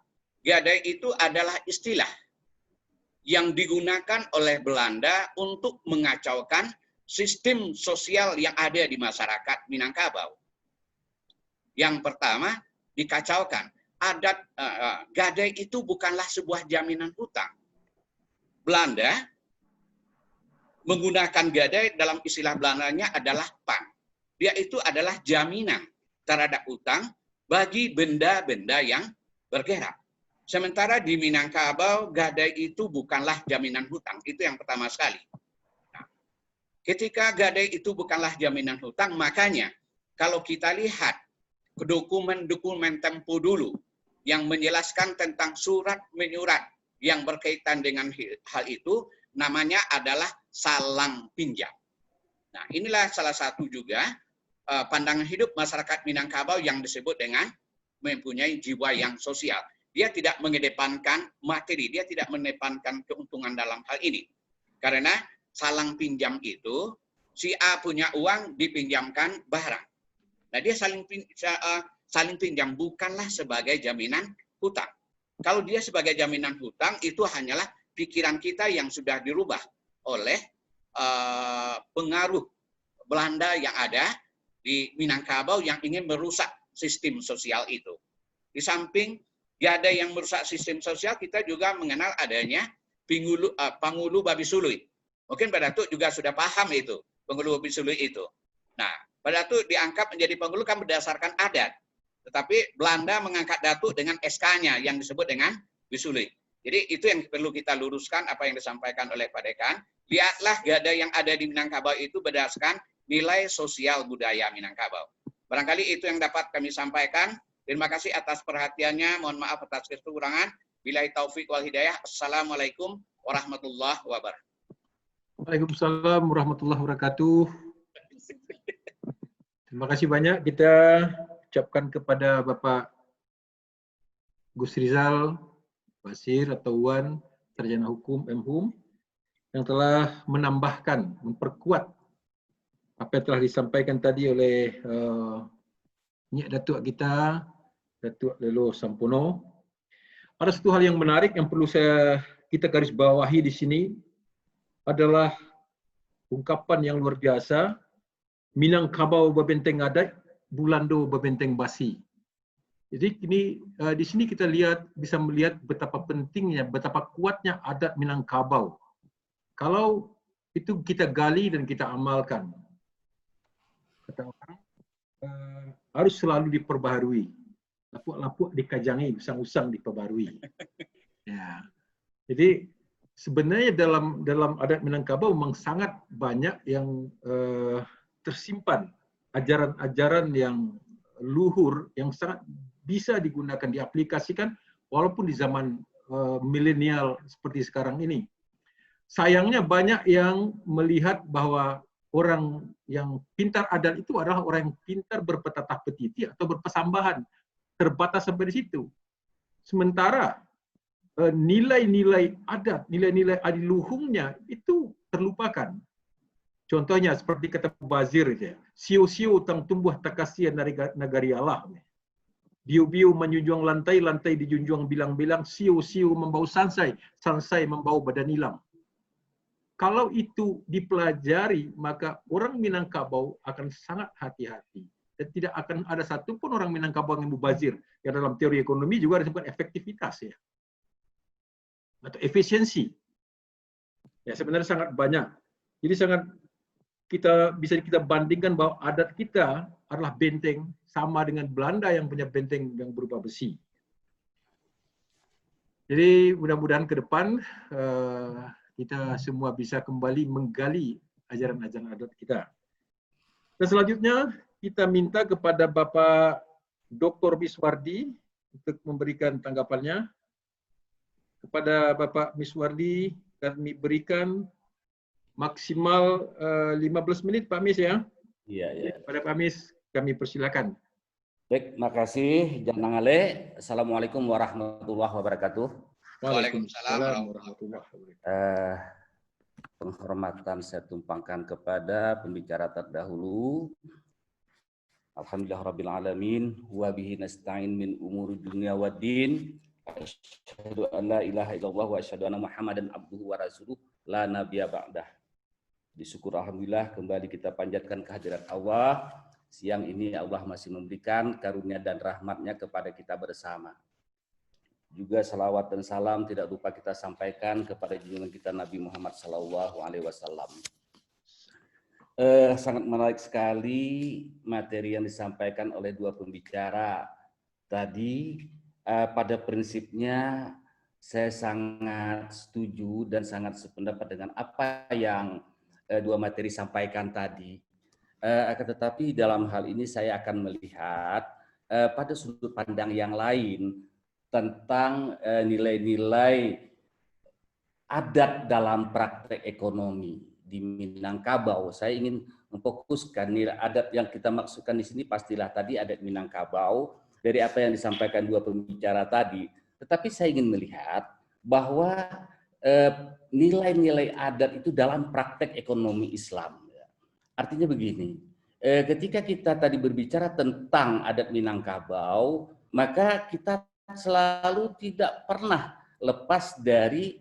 gadai itu adalah istilah yang digunakan oleh Belanda untuk mengacaukan sistem sosial yang ada di masyarakat Minangkabau. Yang pertama, dikacaukan. Adat gadai itu bukanlah sebuah jaminan hutang. Belanda menggunakan gadai dalam istilah Belandanya adalah pan. Dia itu adalah jaminan terhadap hutang bagi benda-benda yang bergerak. Sementara di Minangkabau, gadai itu bukanlah jaminan hutang. Itu yang pertama sekali. Nah, ketika gadai itu bukanlah jaminan hutang, makanya kalau kita lihat ke dokumen-dokumen tempo dulu yang menjelaskan tentang surat menyurat yang berkaitan dengan hal itu, namanya adalah salang pinjam. Nah, inilah salah satu juga pandangan hidup masyarakat Minangkabau yang disebut dengan mempunyai jiwa yang sosial. Dia tidak mengedepankan materi, dia tidak mengedepankan keuntungan dalam hal ini. Karena salang pinjam itu, si A punya uang dipinjamkan barang. Nah, dia saling pinjam bukanlah sebagai jaminan hutang. Kalau dia sebagai jaminan hutang, itu hanyalah pikiran kita yang sudah dirubah oleh pengaruh Belanda yang ada di Minangkabau yang ingin merusak sistem sosial itu. Di samping gadai yang merusak sistem sosial, kita juga mengenal adanya Pangulu Babi Sului. Mungkin Pak Datuk juga sudah paham itu, Pangulu Babi Sului itu. Nah, Pak Datuk diangkat menjadi Pangulu kan berdasarkan adat. Tetapi Belanda mengangkat Datuk dengan SK-nya yang disebut dengan Bisului. Jadi itu yang perlu kita luruskan apa yang disampaikan oleh Pak Dekan. Lihatlah gadai yang ada di Minangkabau itu berdasarkan nilai sosial budaya Minangkabau. Barangkali itu yang dapat kami sampaikan. Terima kasih atas perhatiannya. Mohon maaf atas kekurangan. Billahi taufik wal hidayah. Assalamualaikum warahmatullahi wabarakatuh. Waalaikumsalam warahmatullahi wabarakatuh. Terima kasih banyak kita ucapkan kepada Bapak Gus Rizal Basir atau Wan, Sarjana Hukum MHUM, yang telah menambahkan, memperkuat apa yang telah disampaikan tadi oleh Nyak Datuk kita, Datuk Lelo Sampono. Ada satu hal yang menarik yang perlu kita garis bawahi di sini adalah ungkapan yang luar biasa, Minangkabau bebenteng adat, Bulando bebenteng basi. Jadi di sini kita bisa melihat betapa pentingnya, betapa kuatnya adat Minangkabau. Kalau itu kita gali dan kita amalkan, kata orang, harus selalu diperbaharui. Lapuk-lapuk dikajangi, usang-usang diperbaharui. Ya. Jadi sebenarnya dalam adat Minangkabau memang sangat banyak yang tersimpan ajaran-ajaran yang luhur yang sangat bisa digunakan, diaplikasikan walaupun di zaman milenial seperti sekarang ini. Sayangnya banyak yang melihat bahwa orang yang pintar adat itu adalah orang yang pintar berpetatah petiti atau berpesambahan. Terbatas sampai di situ. Sementara nilai-nilai adat, nilai-nilai adiluhungnya itu terlupakan. Contohnya seperti kata Bazir, siu-siu tang tumbuh takasian dari negari Allah. Biu-biu menjunjung lantai, lantai dijunjung bilang-bilang, siu-siu membau sansai, sansai membau badan hilang. Kalau itu dipelajari, maka orang Minangkabau akan sangat hati-hati. Dan tidak akan ada satupun orang Minangkabau yang mubazir. Yang dalam teori ekonomi juga disebut efektivitas, ya, atau efisiensi. Ya, sebenarnya sangat banyak. Jadi sangat bisa kita bandingkan bahwa adat kita adalah benteng sama dengan Belanda yang punya benteng yang berupa besi. Jadi mudah-mudahan ke depan kita semua bisa kembali menggali ajaran-ajaran adat kita. Dan selanjutnya kita minta kepada Bapak Dr. Miswardi untuk memberikan tanggapannya. Kepada Bapak Miswardi kami berikan maksimal 15 menit Pak Mis, ya. Iya, iya. Pada Pak Mis Kami persilakan. Baik, makasih Janangale. Assalamualaikum warahmatullahi wabarakatuh. Waalaikumsalam warahmatullahi wabarakatuh. Penghormatan saya tumpangkan kepada pembicara terdahulu. Alhamdulillah alamin wa bihi nasta'in min umuri dunya waddin. Asyhadu an la ilaha illallah wa asyhadu anna Muhammadan abduhu wa rasuluh la nabiyya ba'dah. Disyukur alhamdulillah kembali kita panjatkan kehadirat Allah. Siang ini Allah masih memberikan karunia dan rahmatnya kepada kita bersama. Juga salawat dan salam tidak lupa kita sampaikan kepada junjungan kita Nabi Muhammad SAW. Sangat menarik sekali materi yang disampaikan oleh dua pembicara tadi. Pada prinsipnya saya sangat setuju dan sangat sependapat dengan apa yang dua materi sampaikan tadi. Akan tetapi dalam hal ini saya akan melihat pada sudut pandang yang lain tentang nilai-nilai adat dalam praktek ekonomi di Minangkabau. Saya ingin memfokuskan nilai adat yang kita maksudkan di sini pastilah tadi adat Minangkabau dari apa yang disampaikan dua pembicara tadi. Tetapi saya ingin melihat bahwa nilai-nilai adat itu dalam praktek ekonomi Islam. Artinya begini, ketika kita tadi berbicara tentang adat Minangkabau, maka kita selalu tidak pernah lepas dari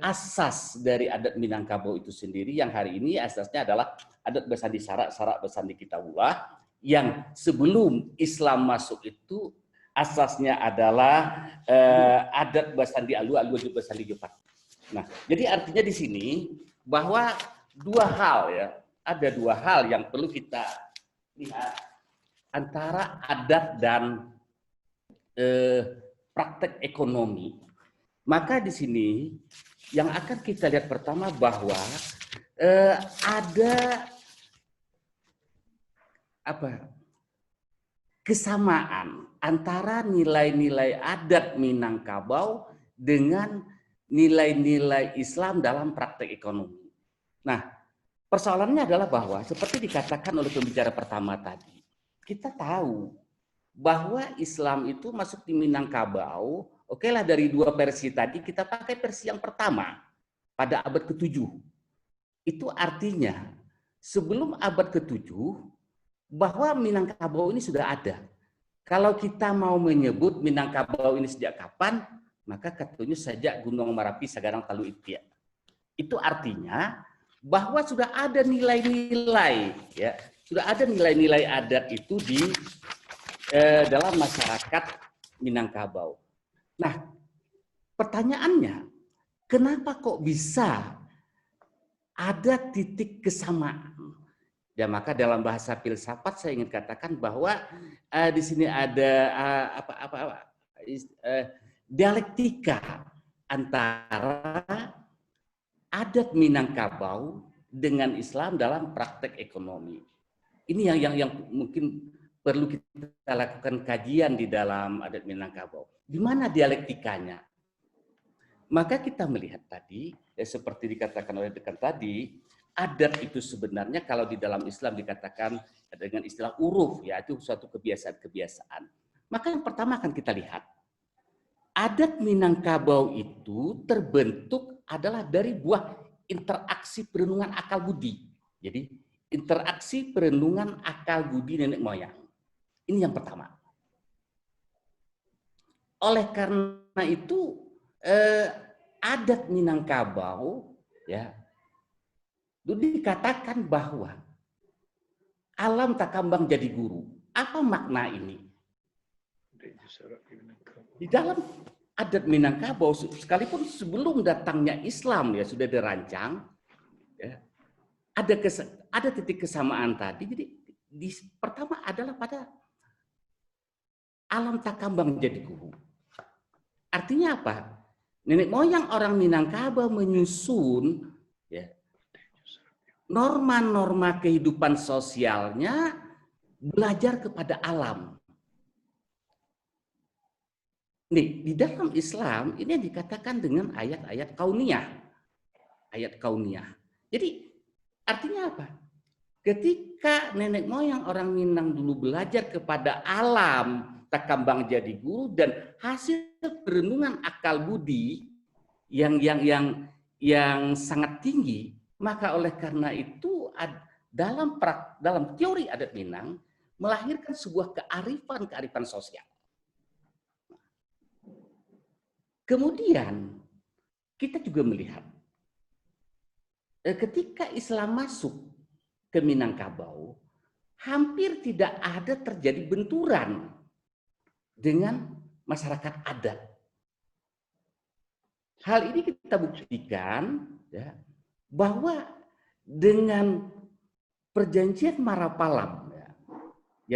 asas dari adat Minangkabau itu sendiri, yang hari ini asasnya adalah adat Besandi Sarak, Sarak Besandi Kitawulah, yang sebelum Islam masuk itu asasnya adalah adat Besandi Alu, Alu Besandi Jepat. Nah, jadi artinya di sini bahwa ada dua hal yang perlu kita lihat antara adat dan praktek ekonomi. Maka di sini yang akan kita lihat pertama bahwa ada kesamaan antara nilai-nilai adat Minangkabau dengan nilai-nilai Islam dalam praktek ekonomi. Nah, persoalannya adalah bahwa seperti dikatakan oleh pembicara pertama tadi, kita tahu bahwa Islam itu masuk di Minangkabau, okelah dari dua versi tadi kita pakai versi yang pertama pada abad ke-7. Itu artinya sebelum abad ke-7 bahwa Minangkabau ini sudah ada. Kalau kita mau menyebut Minangkabau ini sejak kapan, maka katanya sejak Gunung Merapi Sagarang Talu Itia. Itu artinya bahwa sudah ada nilai-nilai, ya, sudah ada nilai-nilai adat itu di dalam masyarakat Minangkabau. Nah, pertanyaannya, kenapa kok bisa ada titik kesamaan? Ya, maka dalam bahasa filsafat saya ingin katakan bahwa di sini ada dialektika antara adat Minangkabau dengan Islam dalam praktek ekonomi. Ini yang mungkin perlu kita lakukan kajian di dalam adat Minangkabau. Di mana dialektikanya? Maka kita melihat tadi, ya seperti dikatakan oleh rekan tadi, adat itu sebenarnya kalau di dalam Islam dikatakan dengan istilah uruf, ya itu suatu kebiasaan-kebiasaan. Maka yang pertama akan kita lihat, adat Minangkabau itu terbentuk adalah dari buah interaksi perenungan akal budi. Jadi interaksi perenungan akal budi nenek moyang. Ini yang pertama. Oleh karena itu adat Minangkabau ya dikatakan bahwa alam tak kambang jadi guru. Apa makna ini? Di dalam adat Minangkabau sekalipun sebelum datangnya Islam ya sudah dirancang ya, ada titik kesamaan tadi. Jadi pertama adalah pada alam tak kambang jadi guru. Artinya apa? Nenek moyang orang Minangkabau menyusun ya, norma-norma kehidupan sosialnya belajar kepada alam. Nih, di dalam Islam ini yang dikatakan dengan ayat-ayat kauniyah. Ayat kauniyah. Jadi artinya apa? ketika nenek moyang orang Minang dulu belajar kepada alam, takambang jadi guru, dan hasil perenungan akal budi yang sangat tinggi, maka oleh karena itu dalam teori adat Minang melahirkan sebuah kearifan sosial. Kemudian kita juga melihat ketika Islam masuk ke Minangkabau, hampir tidak ada terjadi benturan dengan masyarakat adat. Hal ini kita buktikan ya, bahwa dengan perjanjian Marapalam ya,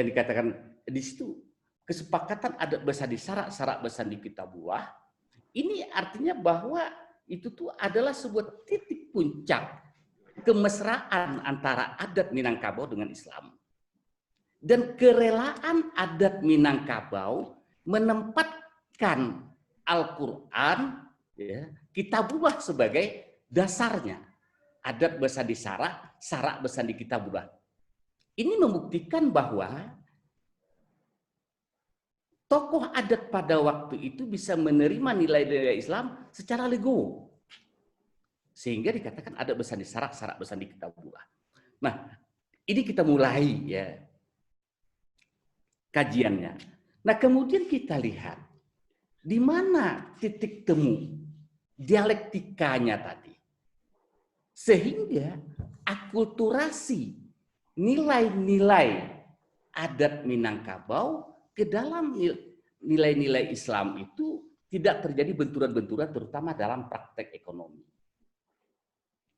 yang dikatakan di situ kesepakatan adat Besandi Sarak Besandi Kitabulah, ini artinya bahwa itu tuh adalah sebuah titik puncak kemesraan antara adat Minangkabau dengan Islam. Dan kerelaan adat Minangkabau menempatkan Al-Quran, ya, Kitabullah sebagai dasarnya. Adat Besandi Sarak Besandi Kitabullah. Ini membuktikan bahwa tokoh adat pada waktu itu bisa menerima nilai-nilai Islam secara legowo. Sehingga dikatakan adat Besandi Sarak Besandi Kitabullah. Nah, ini kita mulai ya kajiannya. Nah, kemudian kita lihat di mana titik temu dialektikanya tadi. Sehingga akulturasi nilai-nilai adat Minangkabau ke dalam nilai-nilai Islam itu tidak terjadi benturan-benturan terutama dalam praktek ekonomi.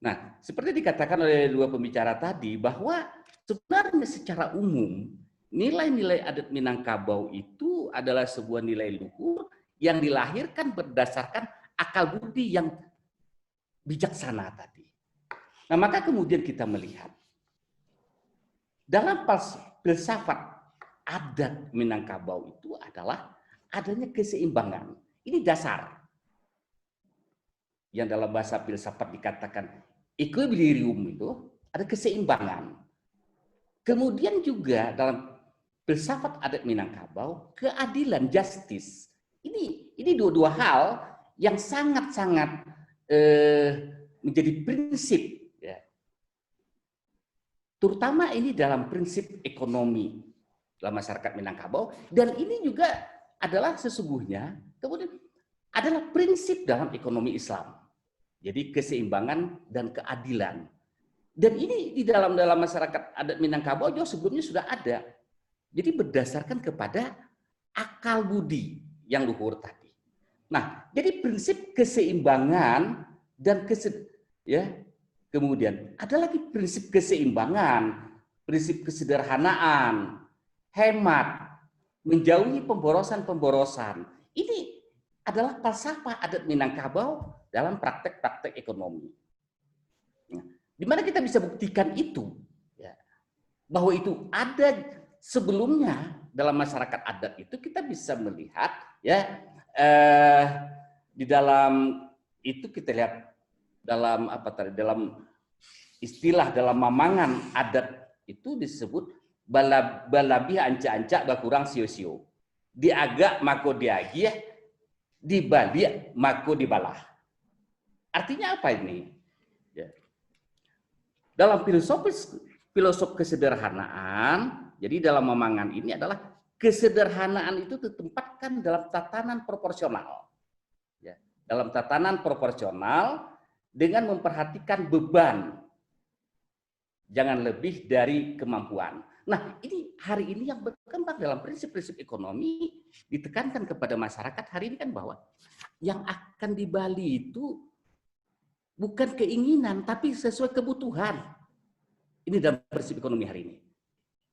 Nah, seperti dikatakan oleh dua pembicara tadi bahwa sebenarnya secara umum nilai-nilai adat Minangkabau itu adalah sebuah nilai luhur yang dilahirkan berdasarkan akal budi yang bijaksana tadi. Nah, maka kemudian kita melihat dalam filsafat adat Minangkabau itu adalah adanya keseimbangan. Ini dasar. Yang dalam bahasa filsafat dikatakan equilibrium itu ada keseimbangan. Kemudian juga dalam filsafat adat Minangkabau keadilan, justice. Ini dua hal yang sangat-sangat menjadi prinsip, ya. Terutama ini dalam prinsip ekonomi dalam masyarakat Minangkabau, dan ini juga adalah sesungguhnya kemudian adalah prinsip dalam ekonomi Islam. Jadi keseimbangan dan keadilan. Dan ini di dalam masyarakat adat Minangkabau jauh sebelumnya sudah ada. Jadi berdasarkan kepada akal budi yang luhur tadi. Nah, jadi prinsip keseimbangan dan kemudian ada lagi prinsip keseimbangan, prinsip kesederhanaan, hemat, menjauhi pemborosan-pemborosan. Ini adalah falsafah adat Minangkabau dalam praktek-praktek ekonomi. Nah, di mana kita bisa buktikan itu, ya, bahwa itu ada sebelumnya dalam masyarakat adat itu kita bisa melihat, ya, di dalam itu kita lihat dalam dalam istilah dalam mamangan adat itu disebut balabi anca-anca bakurang sio-sio. Diagak mako diagih, dibalik mako dibalah. Artinya apa ini? Ya. Dalam filosofi kesederhanaan, jadi dalam mamangan ini adalah kesederhanaan itu ditempatkan dalam tatanan proporsional. Ya. Dalam tatanan proporsional dengan memperhatikan beban. Jangan lebih dari kemampuan. Nah, ini hari ini yang berkembang dalam prinsip-prinsip ekonomi ditekankan kepada masyarakat hari ini kan bahwa yang akan di Bali itu bukan keinginan tapi sesuai kebutuhan. Ini dalam prinsip ekonomi hari ini.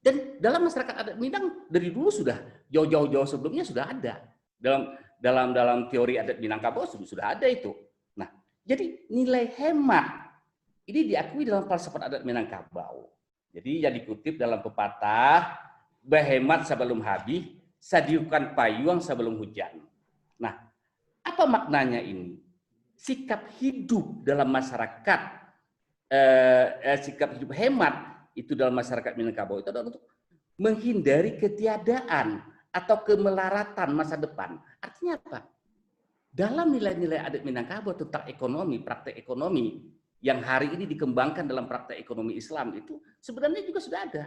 Dan dalam masyarakat adat Minang dari dulu sudah jauh-jauh sebelumnya sudah ada. Dalam teori adat Minangkabau sudah ada itu. Nah, jadi nilai hemat ini diakui dalam falsafat adat Minangkabau. Jadi yang dikutip dalam pepatah, berhemat sebelum habis, sadiukan payung sebelum hujan. Nah, apa maknanya ini? Sikap hidup dalam masyarakat, sikap hidup hemat itu dalam masyarakat Minangkabau itu adalah untuk menghindari ketiadaan atau kemelaratan masa depan. Artinya apa? Dalam nilai-nilai adat Minangkabau tentang ekonomi, praktek ekonomi yang hari ini dikembangkan dalam praktek ekonomi Islam itu sebenarnya juga sudah ada.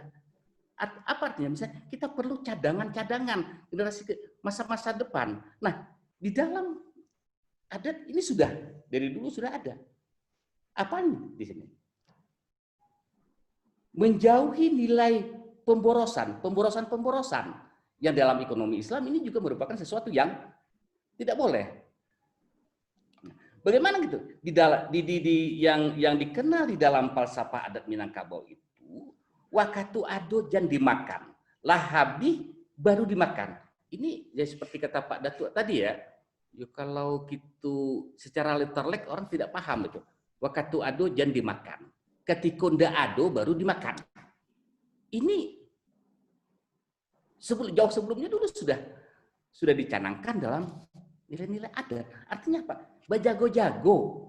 Apa artinya? Misalnya kita perlu cadangan-cadangan generasi masa-masa depan. Nah, di dalam adat ini sudah dari dulu sudah ada. Apa di sini? Menjauhi nilai pemborosan yang dalam ekonomi Islam ini juga merupakan sesuatu yang tidak boleh. Bagaimana gitu? Yang dikenal di dalam falsafah adat Minangkabau itu wakatu ado jan dimakan, lah habis baru dimakan. Ini ya seperti kata Pak Datuk tadi ya. Kalau gitu secara literalek orang tidak paham itu. Waktu ado jan dimakan. Ketika ndak ado baru dimakan. Ini jauh sebelumnya dulu sudah dicanangkan dalam nilai-nilai adat. Artinya apa? Bajago-jago,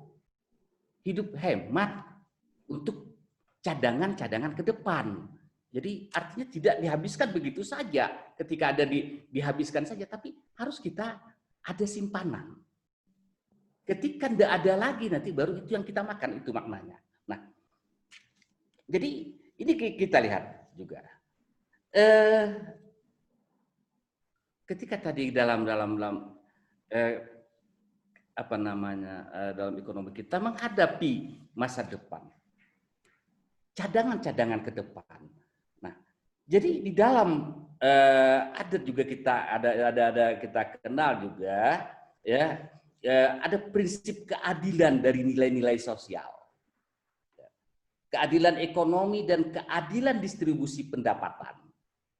hidup hemat untuk cadangan-cadangan ke depan. Jadi artinya tidak dihabiskan begitu saja ketika ada dihabiskan saja, tapi harus kita ada simpanan. Ketika tidak ada lagi nanti baru itu yang kita makan, itu maknanya. Nah, jadi ini kita lihat juga. Ketika tadi dalam dalam ekonomi kita menghadapi masa depan, cadangan-cadangan ke depan. Nah, jadi di dalam adat juga kita ada kita kenal juga ya, ada prinsip keadilan dari nilai-nilai sosial, keadilan ekonomi dan keadilan distribusi pendapatan.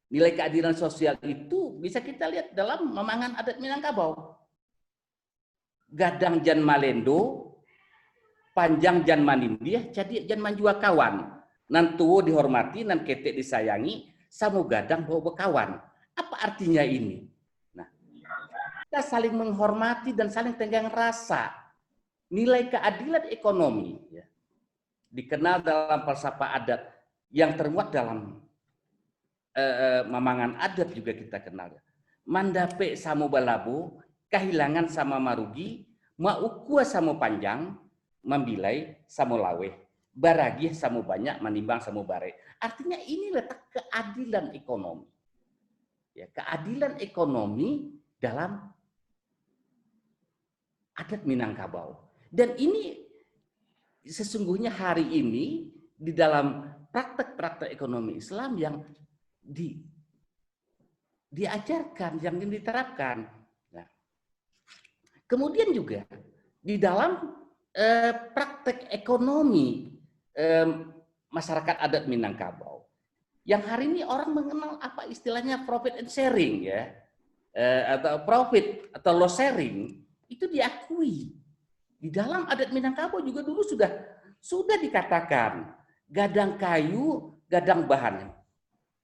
Nilai keadilan sosial itu bisa kita lihat dalam Mamangan adat Minangkabau. Gadang jan malendo, panjang jan manindiah, jadi jan manjua kawan. Nan tuwo dihormati, nan ketek disayangi, samu gadang bawa bekawan. Apa artinya ini? Nah, kita saling menghormati dan saling tenggang rasa. Nilai keadilan ekonomi ya, dikenal dalam falsafah adat yang termuat dalam Mamangan adat juga kita kenal. Mandape samu balabo, kehilangan sama marugi, maukua samu panjang, membilai samu laweh, baragih samu banyak, menimbang samu bare. Artinya ini letak keadilan ekonomi. Ya, keadilan ekonomi dalam adat Minangkabau. Dan ini sesungguhnya hari ini di dalam praktek-praktek ekonomi Islam yang diajarkan, yang diterapkan. Nah, kemudian juga di dalam praktek ekonomi masyarakat adat Minangkabau, yang hari ini orang mengenal apa istilahnya profit and sharing ya, atau profit atau loss sharing, itu diakui di dalam adat Minangkabau juga dulu sudah dikatakan gadang kayu, gadang bahannya,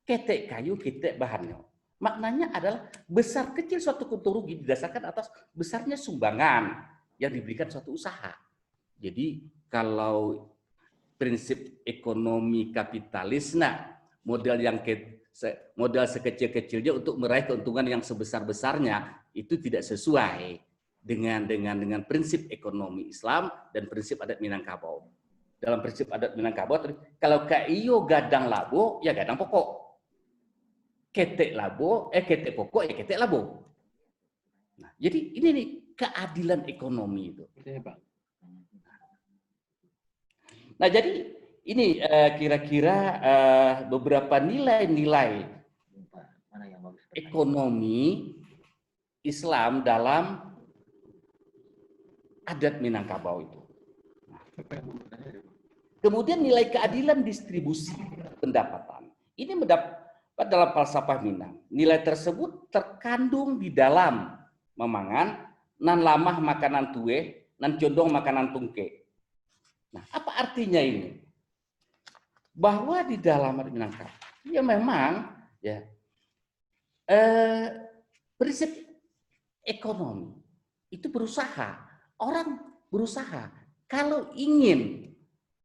ketek kayu, ketek bahannya. Maknanya adalah besar kecil suatu keuntungan rugi didasarkan atas besarnya sumbangan yang diberikan suatu usaha. Jadi kalau prinsip ekonomi kapitalis, nah modal sekecil-kecilnya untuk meraih keuntungan yang sebesar-besarnya itu tidak sesuai dengan prinsip ekonomi Islam dan prinsip adat Minangkabau. Dalam prinsip adat Minangkabau, kalau kaiyo gadang labo, ya gadang pokok. Ketek labo, ketek pokok, ya ketek labo. Nah, jadi ini nih keadilan ekonomi itu. Nah, jadi ini kira-kira beberapa nilai-nilai ekonomi Islam dalam adat Minangkabau itu. Kemudian nilai keadilan distribusi pendapatan. Ini mendapat dalam falsafah Minang. Nilai tersebut terkandung di dalam Mamangan, nan lamah makanan tuwe, nan condong makanan tungke. Nah, apa artinya ini? Bahwa di dalam Minangkabau, ya memang ya prinsip ekonomi itu berusaha. Orang berusaha kalau ingin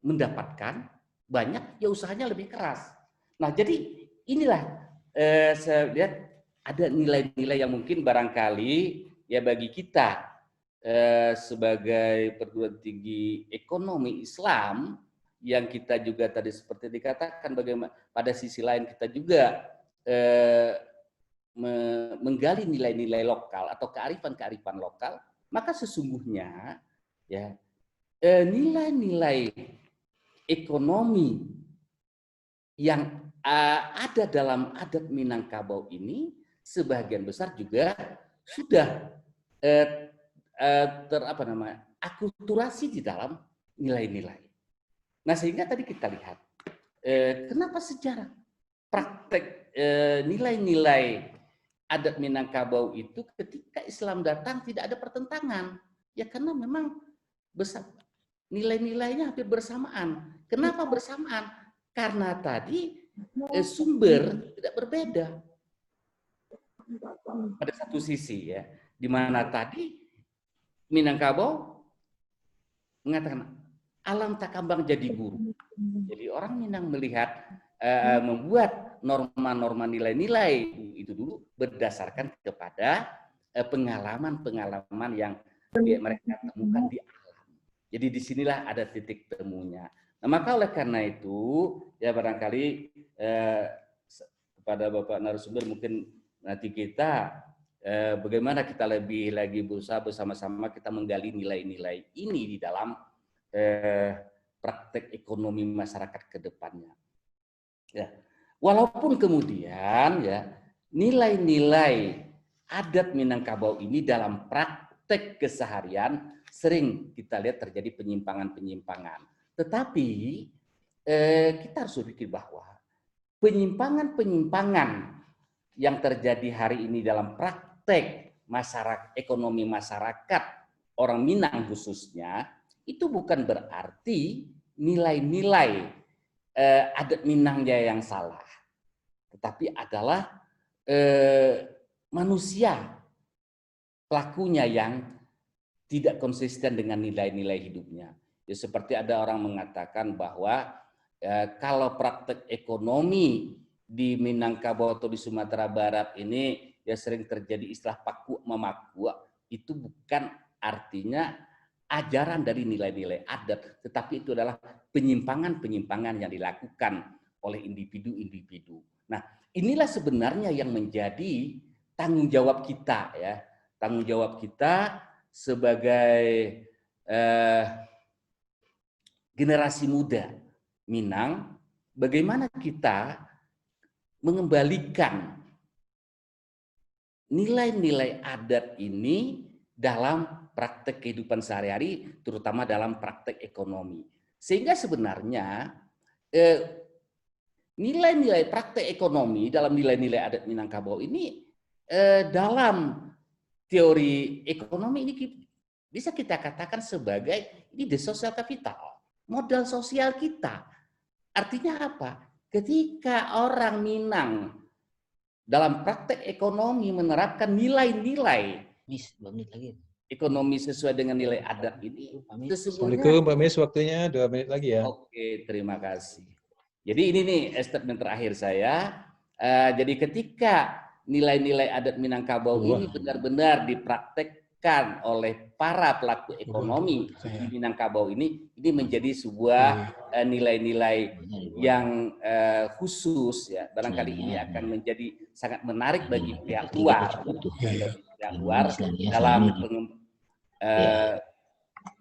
mendapatkan, banyak, ya usahanya lebih keras. Nah, jadi inilah saya lihat ada nilai-nilai yang mungkin barangkali ya bagi kita sebagai perguruan tinggi ekonomi Islam yang kita juga tadi seperti dikatakan bagaimana pada sisi lain kita juga menggali nilai-nilai lokal atau kearifan-kearifan lokal, maka sesungguhnya ya nilai-nilai ekonomi yang ada dalam adat Minangkabau ini sebagian besar juga sudah akulturasi di dalam nilai-nilai. Nah, sehingga tadi kita lihat kenapa sejarah praktek nilai-nilai adat Minangkabau itu ketika Islam datang tidak ada pertentangan. Ya karena memang besar nilai-nilainya hampir bersamaan. Kenapa bersamaan? Karena tadi sumber tidak berbeda. Pada satu sisi ya, di mana tadi Minangkabau mengatakan alam tak kambang jadi buruk. Jadi orang Minang melihat membuat norma-norma nilai-nilai itu dulu berdasarkan kepada pengalaman-pengalaman yang mereka temukan di alam. Jadi disinilah ada titik temunya. Nah, maka oleh karena itu ya barangkali kepada Bapak narasumber mungkin nanti kita bagaimana kita lebih lagi berusaha bersama-sama kita menggali nilai-nilai ini di dalam praktek ekonomi masyarakat ke depannya. Ya. Walaupun kemudian ya nilai-nilai adat Minangkabau ini dalam praktek keseharian sering kita lihat terjadi penyimpangan-penyimpangan. Tetapi kita harus berpikir bahwa penyimpangan-penyimpangan yang terjadi hari ini dalam praktek ekonomi masyarakat orang Minang khususnya itu bukan berarti nilai-nilai adat Minangnya yang salah, tetapi adalah manusia pelakunya yang tidak konsisten dengan nilai-nilai hidupnya. Ya, seperti ada orang mengatakan bahwa kalau praktek ekonomi di Minangkabau atau di Sumatera Barat ini ya sering terjadi istilah paku memakua, itu bukan artinya ajaran dari nilai-nilai adat, tetapi itu adalah penyimpangan-penyimpangan yang dilakukan oleh individu-individu. Nah, inilah sebenarnya yang menjadi tanggung jawab kita ya, tanggung jawab kita sebagai generasi muda Minang, bagaimana kita mengembalikan nilai-nilai adat ini dalam praktek kehidupan sehari-hari, terutama dalam praktek ekonomi. Sehingga sebenarnya nilai-nilai praktek ekonomi dalam nilai-nilai adat Minangkabau ini dalam teori ekonomi ini bisa kita katakan sebagai ini the social capital, modal sosial kita. Artinya apa? Ketika orang Minang dalam praktek ekonomi menerapkan nilai-nilai ekonomi sesuai dengan nilai adat ini. Assalamualaikum Pak Mis, waktunya 2 menit lagi ya. Oke, terima kasih. Jadi ini nih statement terakhir saya. Jadi ketika nilai-nilai adat Minangkabau ini benar-benar dipraktekkan oleh para pelaku ekonomi di Minangkabau ini menjadi sebuah nilai-nilai yang khusus ya. Barangkali ini akan menjadi sangat menarik bagi pihak luar. Dalam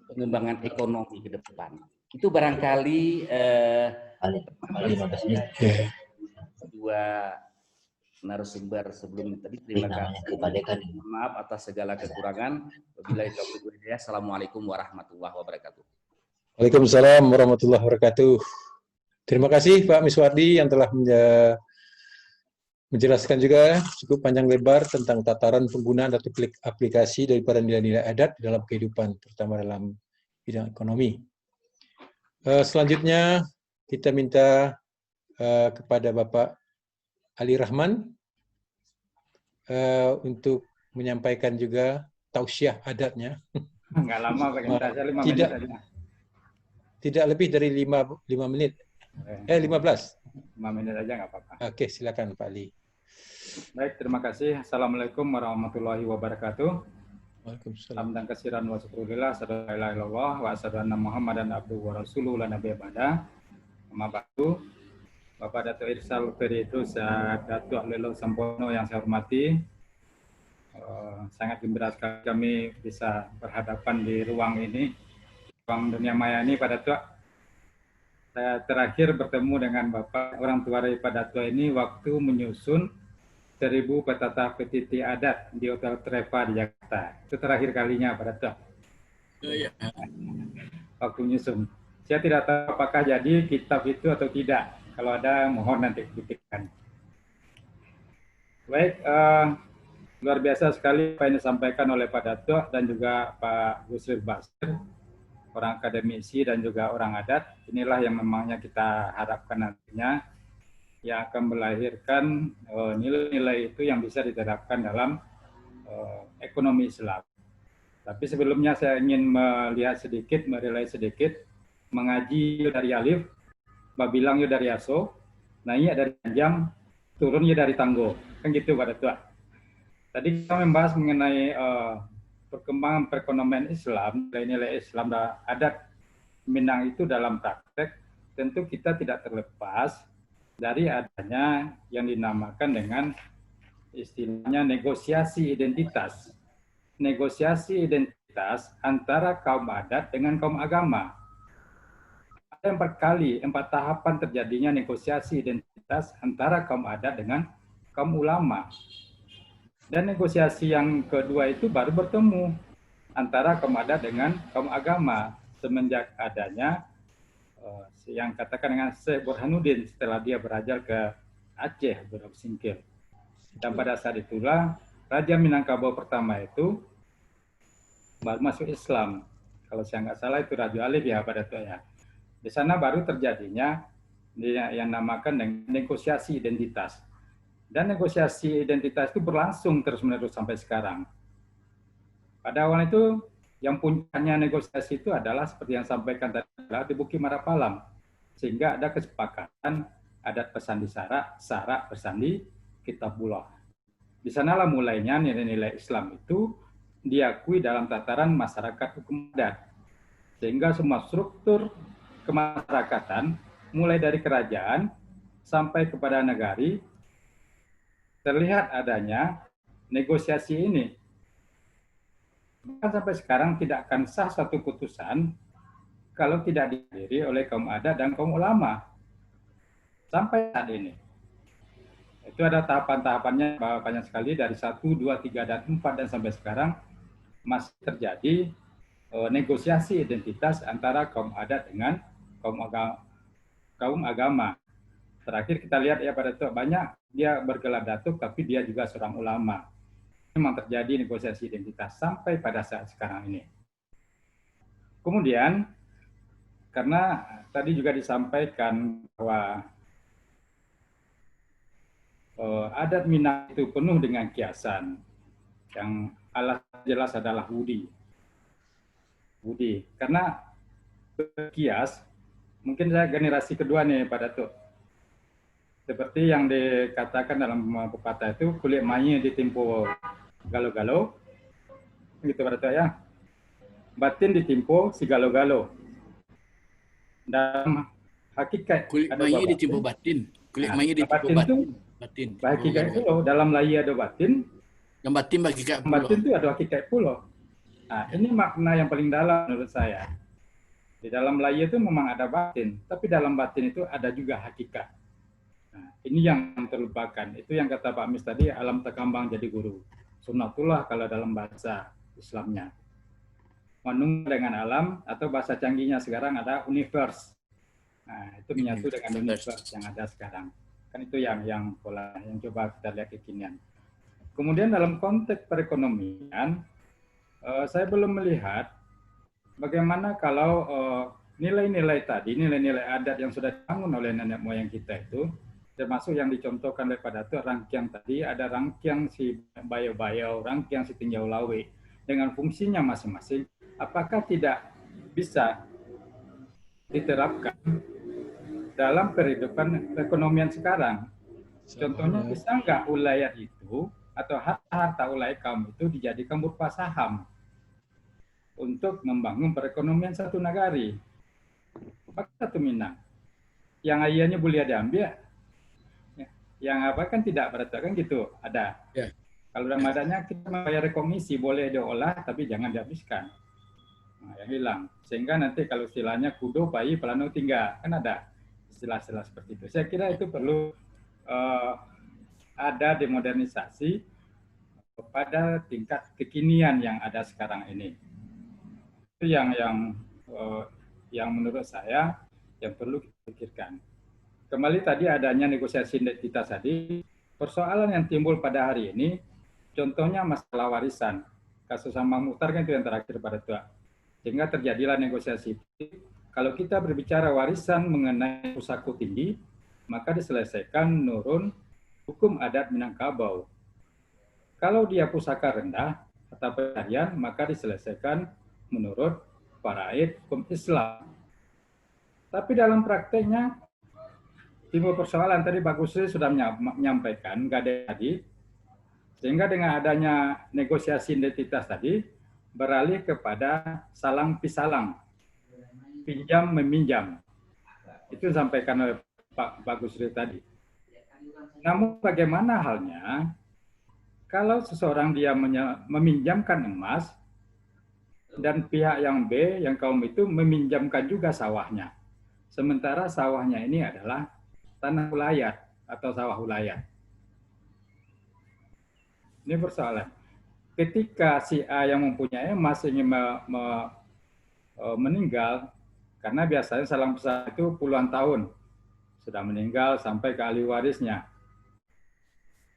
pengembangan ekonomi ke depan. Itu barangkali dua narasumber sebelum tadi. Terima kasih. Maaf atas segala kekurangan. Wabillahi taufiq wal hidayah. Assalamualaikum warahmatullahi wabarakatuh. Waalaikumsalam warahmatullahi wabarakatuh. Terima kasih Pak Miswardi yang telah menjelaskan juga cukup panjang lebar tentang tataran penggunaan atau aplikasi daripada nilai-nilai adat dalam kehidupan, terutama dalam bidang ekonomi. Selanjutnya kita minta kepada Bapak Ali Rahman untuk menyampaikan juga tausiah adatnya. Enggak lama, Pak. 5 menit saja. Tidak lebih dari 5 menit. 15. 5 menit aja nggak apa-apa. Oke, silakan Pak Ali. Baik, terima kasih. Assalamualaikum warahmatullahi wabarakatuh. Waalaikumsalam. Hamdan kasiran wa syukurillah, asyhadu an la ilaha illallah wa asyhadu anna Muhammadan abduhu wa rasuluhu la nabiyya ba'da. Amma ba'du. Bapak Datuk Irsal Peritus, Datuk Lelo Sampono yang saya hormati. Sangat gembira sekali kami bisa berhadapan di ruang ini, ruang dunia maya ini, Pak Datuk. Saya terakhir bertemu dengan Bapak orang tua dari Pak Datuk ini waktu menyusun 1000 petata petiti adat di Hotel Treva di Jakarta. Itu terakhir kalinya Pak Datuk. Iya. Waktu menyusun. Saya tidak tahu apakah jadi kitab itu atau tidak. Kalau ada mohon nanti dibuktikan. Baik, luar biasa sekali apa yang disampaikan oleh Pak Datuk dan juga Pak Yusril Basir, orang akademisi dan juga orang adat. Inilah yang memangnya kita harapkan nantinya yang akan melahirkan nilai-nilai itu yang bisa diterapkan dalam ekonomi Islam. Tapi sebelumnya saya ingin melihat sedikit, merelai sedikit, mengaji dari alif, babilang dari aso, naiknya dari panjang, turunnya dari tanggo. Kan gitu Pak Datuk. Tadi kita membahas mengenai perkembangan perekonomian Islam, nilai-nilai Islam dan adat Minang itu dalam praktek, tentu kita tidak terlepas dari adanya yang dinamakan dengan istilahnya negosiasi identitas. Negosiasi identitas antara kaum adat dengan kaum agama. Ada 4 tahapan terjadinya negosiasi identitas antara kaum adat dengan kaum ulama. Dan negosiasi yang kedua itu baru bertemu antara kaum adat dengan kaum agama semenjak adanya yang katakan dengan Syekh Burhanuddin setelah dia belajar ke Aceh, Beberapa Singkil. Dan pada saat itulah Raja Minangkabau pertama itu baru masuk Islam. Kalau saya nggak salah itu Raja Alif ya pada itu ya. Di sana baru terjadinya yang namakan dengan negosiasi identitas. Dan negosiasi identitas itu berlangsung terus-menerus sampai sekarang. Pada awal itu yang puncaknya negosiasi itu adalah seperti yang sampaikan tadi di Bukit Marapalam. Sehingga ada kesepakatan adat pesan di Sarak pesan di Kitabullah. Di sanalah mulainya nilai-nilai Islam itu diakui dalam tataran masyarakat hukum adat. Sehingga semua struktur kemasyarakatan mulai dari kerajaan sampai kepada negari terlihat adanya negosiasi ini. Bahkan sampai sekarang tidak akan sah satu putusan kalau tidak dihadiri oleh kaum adat dan kaum ulama. Sampai saat ini. Itu ada tahapan-tahapannya banyak sekali dari 1, 2, 3, dan 4 dan sampai sekarang masih terjadi negosiasi identitas antara kaum adat dengan kaum agama. Terakhir kita lihat ya pada itu banyak dia bergelar datuk tapi dia juga seorang ulama. Memang terjadi negosiasi identitas sampai pada saat sekarang ini. Kemudian karena tadi juga disampaikan bahwa adat Minang itu penuh dengan kiasan yang jelas adalah Budi. Karena berkias, mungkin saya generasi kedua nih Pak Datuk. Seperti yang dikatakan dalam pepatah itu, kulit maynya ditimpo galo-galo, gitu Pak Datuk ya. Batin ditimpo si galo-galo. Dalam hakikat kulit maynya ditimpo batin. Kulit maynya ditimpo batin. Hakikat itu loh, dalam layi ada batin. Yang batin bagi hakikat pulau. Batin itu ada hakikat pulau. Nah, ini makna yang paling dalam menurut saya. Di dalam layi itu memang ada batin, tapi dalam batin itu ada juga hakikat. Nah, ini yang terlupakan. Itu yang kata Pak Mis tadi, alam terkambang jadi guru. Sunnatullah kalau dalam bahasa Islamnya. Menunggu dengan alam, atau bahasa canggihnya sekarang ada universe. Nah, itu menyatu dengan universe yang ada sekarang. Kan itu yang pola yang coba kita lihat kekinian. Kemudian dalam konteks perekonomian, saya belum melihat bagaimana kalau nilai-nilai tadi, nilai-nilai adat yang sudah dibangun oleh nenek moyang kita itu, termasuk yang dicontohkan oleh Pak Datuk, rangkiang tadi, ada rangkiang si Bayau-Bayau, rangkiang si Tinjau Lawe, dengan fungsinya masing-masing, apakah tidak bisa diterapkan dalam kehidupan perekonomian sekarang. Contohnya bisa nggak ulayat itu atau harta ulayat kaum itu dijadikan berupa saham untuk membangun perekonomian satu negari. Maka satu Minang. Yang ayahnya boleh diambil, yang apa kan tidak berarti kan gitu, ada. Ya. Kalau Ramadhannya kita membayar komisi boleh diolah tapi jangan dihabiskan. Nah, yang hilang. Sehingga nanti kalau istilahnya kudo pai pelano tinggal, kan ada istilah-istilah seperti itu. Saya kira itu perlu ada demodernisasi pada tingkat kekinian yang ada sekarang ini. Itu yang menurut saya yang perlu kita pikirkan. Kembali tadi adanya negosiasi identitas tadi, persoalan yang timbul pada hari ini, contohnya masalah warisan. Kasus Sambang Mukhtar kan itu yang terakhir pada tua. Sehingga terjadilah negosiasi. Kalau kita berbicara warisan mengenai pusako tinggi, maka diselesaikan menurut hukum adat Minangkabau. Kalau dia pusaka rendah atau pencarian, maka diselesaikan menurut faraid hukum Islam. Tapi dalam prakteknya, timbul persoalan tadi Pak Gusri sudah menyampaikan, nggak ada tadi, sehingga dengan adanya negosiasi identitas tadi, beralih kepada salang pisalang, pinjam meminjam. Itu disampaikan oleh Pak Gusri tadi. Namun bagaimana halnya kalau seseorang dia meminjamkan emas dan pihak yang B, yang kaum itu meminjamkan juga sawahnya. Sementara sawahnya ini adalah tanah ulayat atau sawah ulayat. Ini persoalan. Ketika si A yang mempunyai emas ingin meninggal, karena biasanya salang pesan itu puluhan tahun sudah meninggal sampai ke ahli warisnya.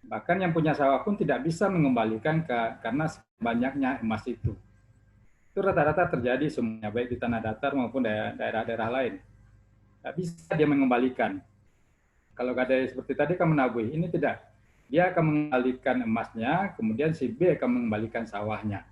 Bahkan yang punya sawah pun tidak bisa mengembalikan karena banyaknya emas itu. Itu rata-rata terjadi semuanya, baik di tanah datar maupun daerah-daerah lain. Tidak bisa dia mengembalikan. Kalau gadai seperti tadi kan menabui, ini tidak. Dia akan mengembalikan emasnya, kemudian si B akan mengembalikan sawahnya.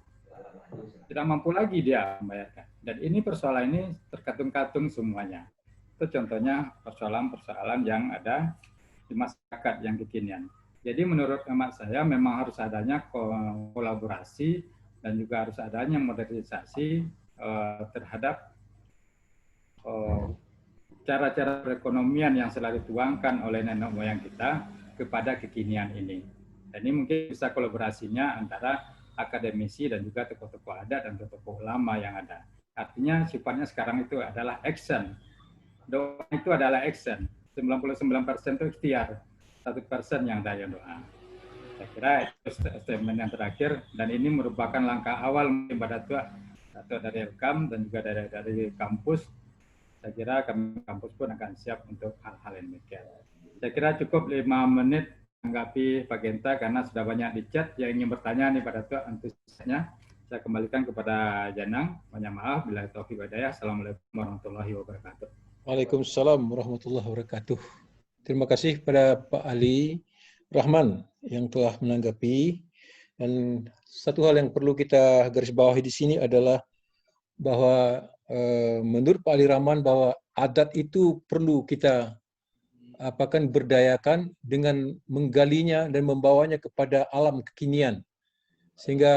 Tidak mampu lagi dia membayarkan. Dan ini persoalan ini terkatung-katung semuanya. Itu contohnya persoalan-persoalan yang ada di masyarakat yang kekinian. Jadi menurut hemat saya memang harus adanya kolaborasi dan juga harus adanya modernisasi terhadap cara-cara perekonomian yang selalu dituangkan oleh nenek moyang kita kepada kekinian ini. Dan ini mungkin bisa kolaborasinya antara akademisi dan juga tokoh-tokoh adat dan tokoh ulama yang ada. Artinya sifatnya sekarang itu adalah action. Doa itu adalah action. 99% itu ikhtiar, 1% yang daya doa. Saya kira itu statement yang terakhir, dan ini merupakan langkah awal pada tua atau dari Elkam dan juga dari kampus. Saya kira kami kampus pun akan siap untuk hal-hal yang demikian. Saya kira cukup 5 menit menanggapi Pak Genta karena sudah banyak di chat yang ingin bertanya nih pada tua antusiasnya. Saya kembalikan kepada Janang. Banyak maaf bila taufiq hidayah. Assalamualaikum warahmatullahi wabarakatuh. Waalaikumsalam warahmatullahi wabarakatuh. Terima kasih pada Pak Ali Rahman yang telah menanggapi. Dan satu hal yang perlu kita garis bawahi di sini adalah bahwa menurut Pak Ali Rahman bahwa adat itu perlu kita berdayakan dengan menggalinya dan membawanya kepada alam kekinian. Sehingga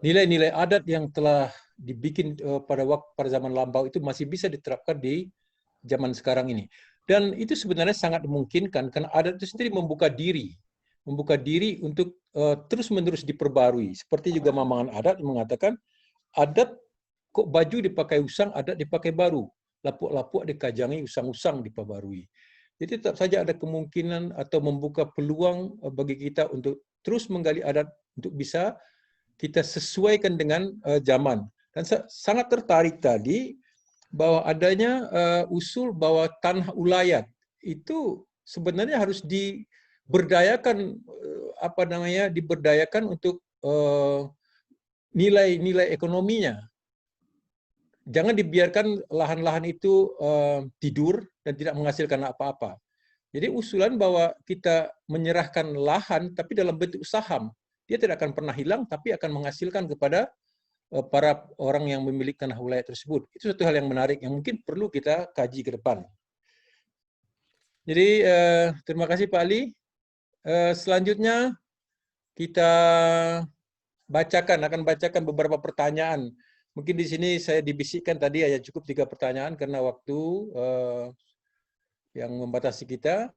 nilai-nilai adat yang telah dibikin pada zaman lampau itu masih bisa diterapkan di zaman sekarang ini. Dan itu sebenarnya sangat memungkinkan karena adat itu sendiri membuka diri untuk terus-menerus diperbarui. Seperti juga Mamangan Adat mengatakan, adat kok baju dipakai usang, adat dipakai baru. Lapuk-lapuk dikajangi, usang-usang diperbarui. Jadi tetap saja ada kemungkinan atau membuka peluang bagi kita untuk terus menggali adat untuk bisa kita sesuaikan dengan zaman. Dan saya sangat tertarik tadi bahwa adanya usul bahwa tanah ulayat itu sebenarnya harus diberdayakan diberdayakan untuk nilai-nilai ekonominya. Jangan dibiarkan lahan-lahan itu tidur dan tidak menghasilkan apa-apa. Jadi usulan bahwa kita menyerahkan lahan tapi dalam bentuk saham, dia tidak akan pernah hilang tapi akan menghasilkan kepada para orang yang memiliki tanah wilayah tersebut. Itu satu hal yang menarik yang mungkin perlu kita kaji ke depan. Jadi terima kasih Pak Ali. Selanjutnya kita akan bacakan beberapa pertanyaan. Mungkin di sini saya dibisikkan tadi hanya cukup 3 pertanyaan karena waktu yang membatasi kita.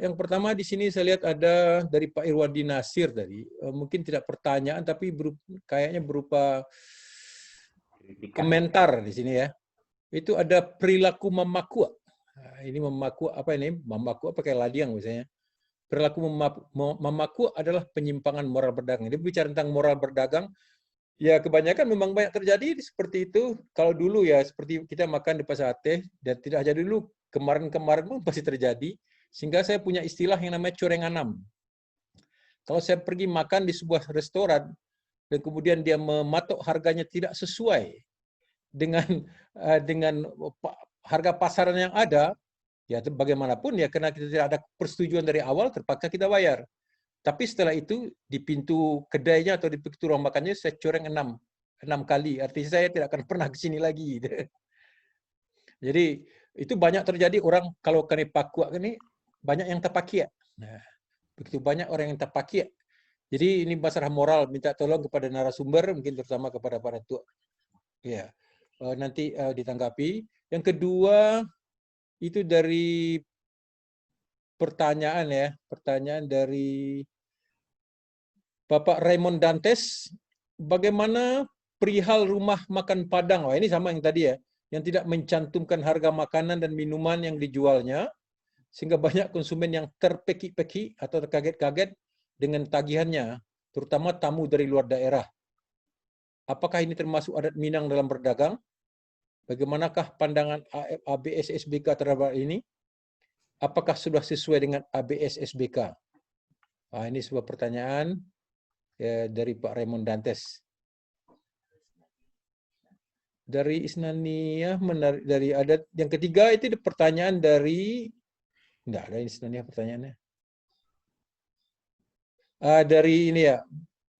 Yang pertama di sini saya lihat ada dari Pak Irwandi Nasir tadi. Mungkin tidak pertanyaan tapi kayaknya berupa komentar di sini ya. Itu ada perilaku memakua. Nah, ini memakua apa ini? Memakua pakai ladiang misalnya. Perilaku memakua adalah penyimpangan moral berdagang. Dia bicara tentang moral berdagang. Ya kebanyakan memang banyak terjadi seperti itu. Kalau dulu ya seperti kita makan di pasar teh dan tidak aja dulu, kemarin-kemarin pun pasti terjadi. Sehingga saya punya istilah yang namanya coreng anam. Kalau saya pergi makan di sebuah restoran dan kemudian dia mematok harganya tidak sesuai dengan harga pasaran yang ada, ya bagaimanapun ya karena kita tidak ada persetujuan dari awal terpaksa kita bayar. Tapi setelah itu di pintu kedainya atau di pintu ruang makannya saya coreng 6 kali. Artinya saya tidak akan pernah ke sini lagi. Jadi itu banyak terjadi orang kalau kami pakua ini banyak yang terpakia. Nah, begitu banyak orang yang terpakia. Jadi ini masalah moral, minta tolong kepada narasumber, mungkin terutama kepada para tua. Ya, nanti ditanggapi. Yang kedua itu dari pertanyaan dari Bapak Raymond Dantes, bagaimana perihal rumah makan Padang? Wah, ini sama yang tadi ya, yang tidak mencantumkan harga makanan dan minuman yang dijualnya, sehingga banyak konsumen yang terpeki-peki atau terkaget-kaget dengan tagihannya, terutama tamu dari luar daerah. Apakah ini termasuk adat Minang dalam berdagang? Bagaimanakah pandangan ABS-SBK terhadap ini? Apakah sudah sesuai dengan ABS-SBK? Nah, ini sebuah pertanyaan dari Pak Raymond Dantes. Dari Isnaniyah, dari adat. Yang ketiga itu pertanyaan dari, enggak ada Isnaniyah pertanyaannya. Dari ini ya,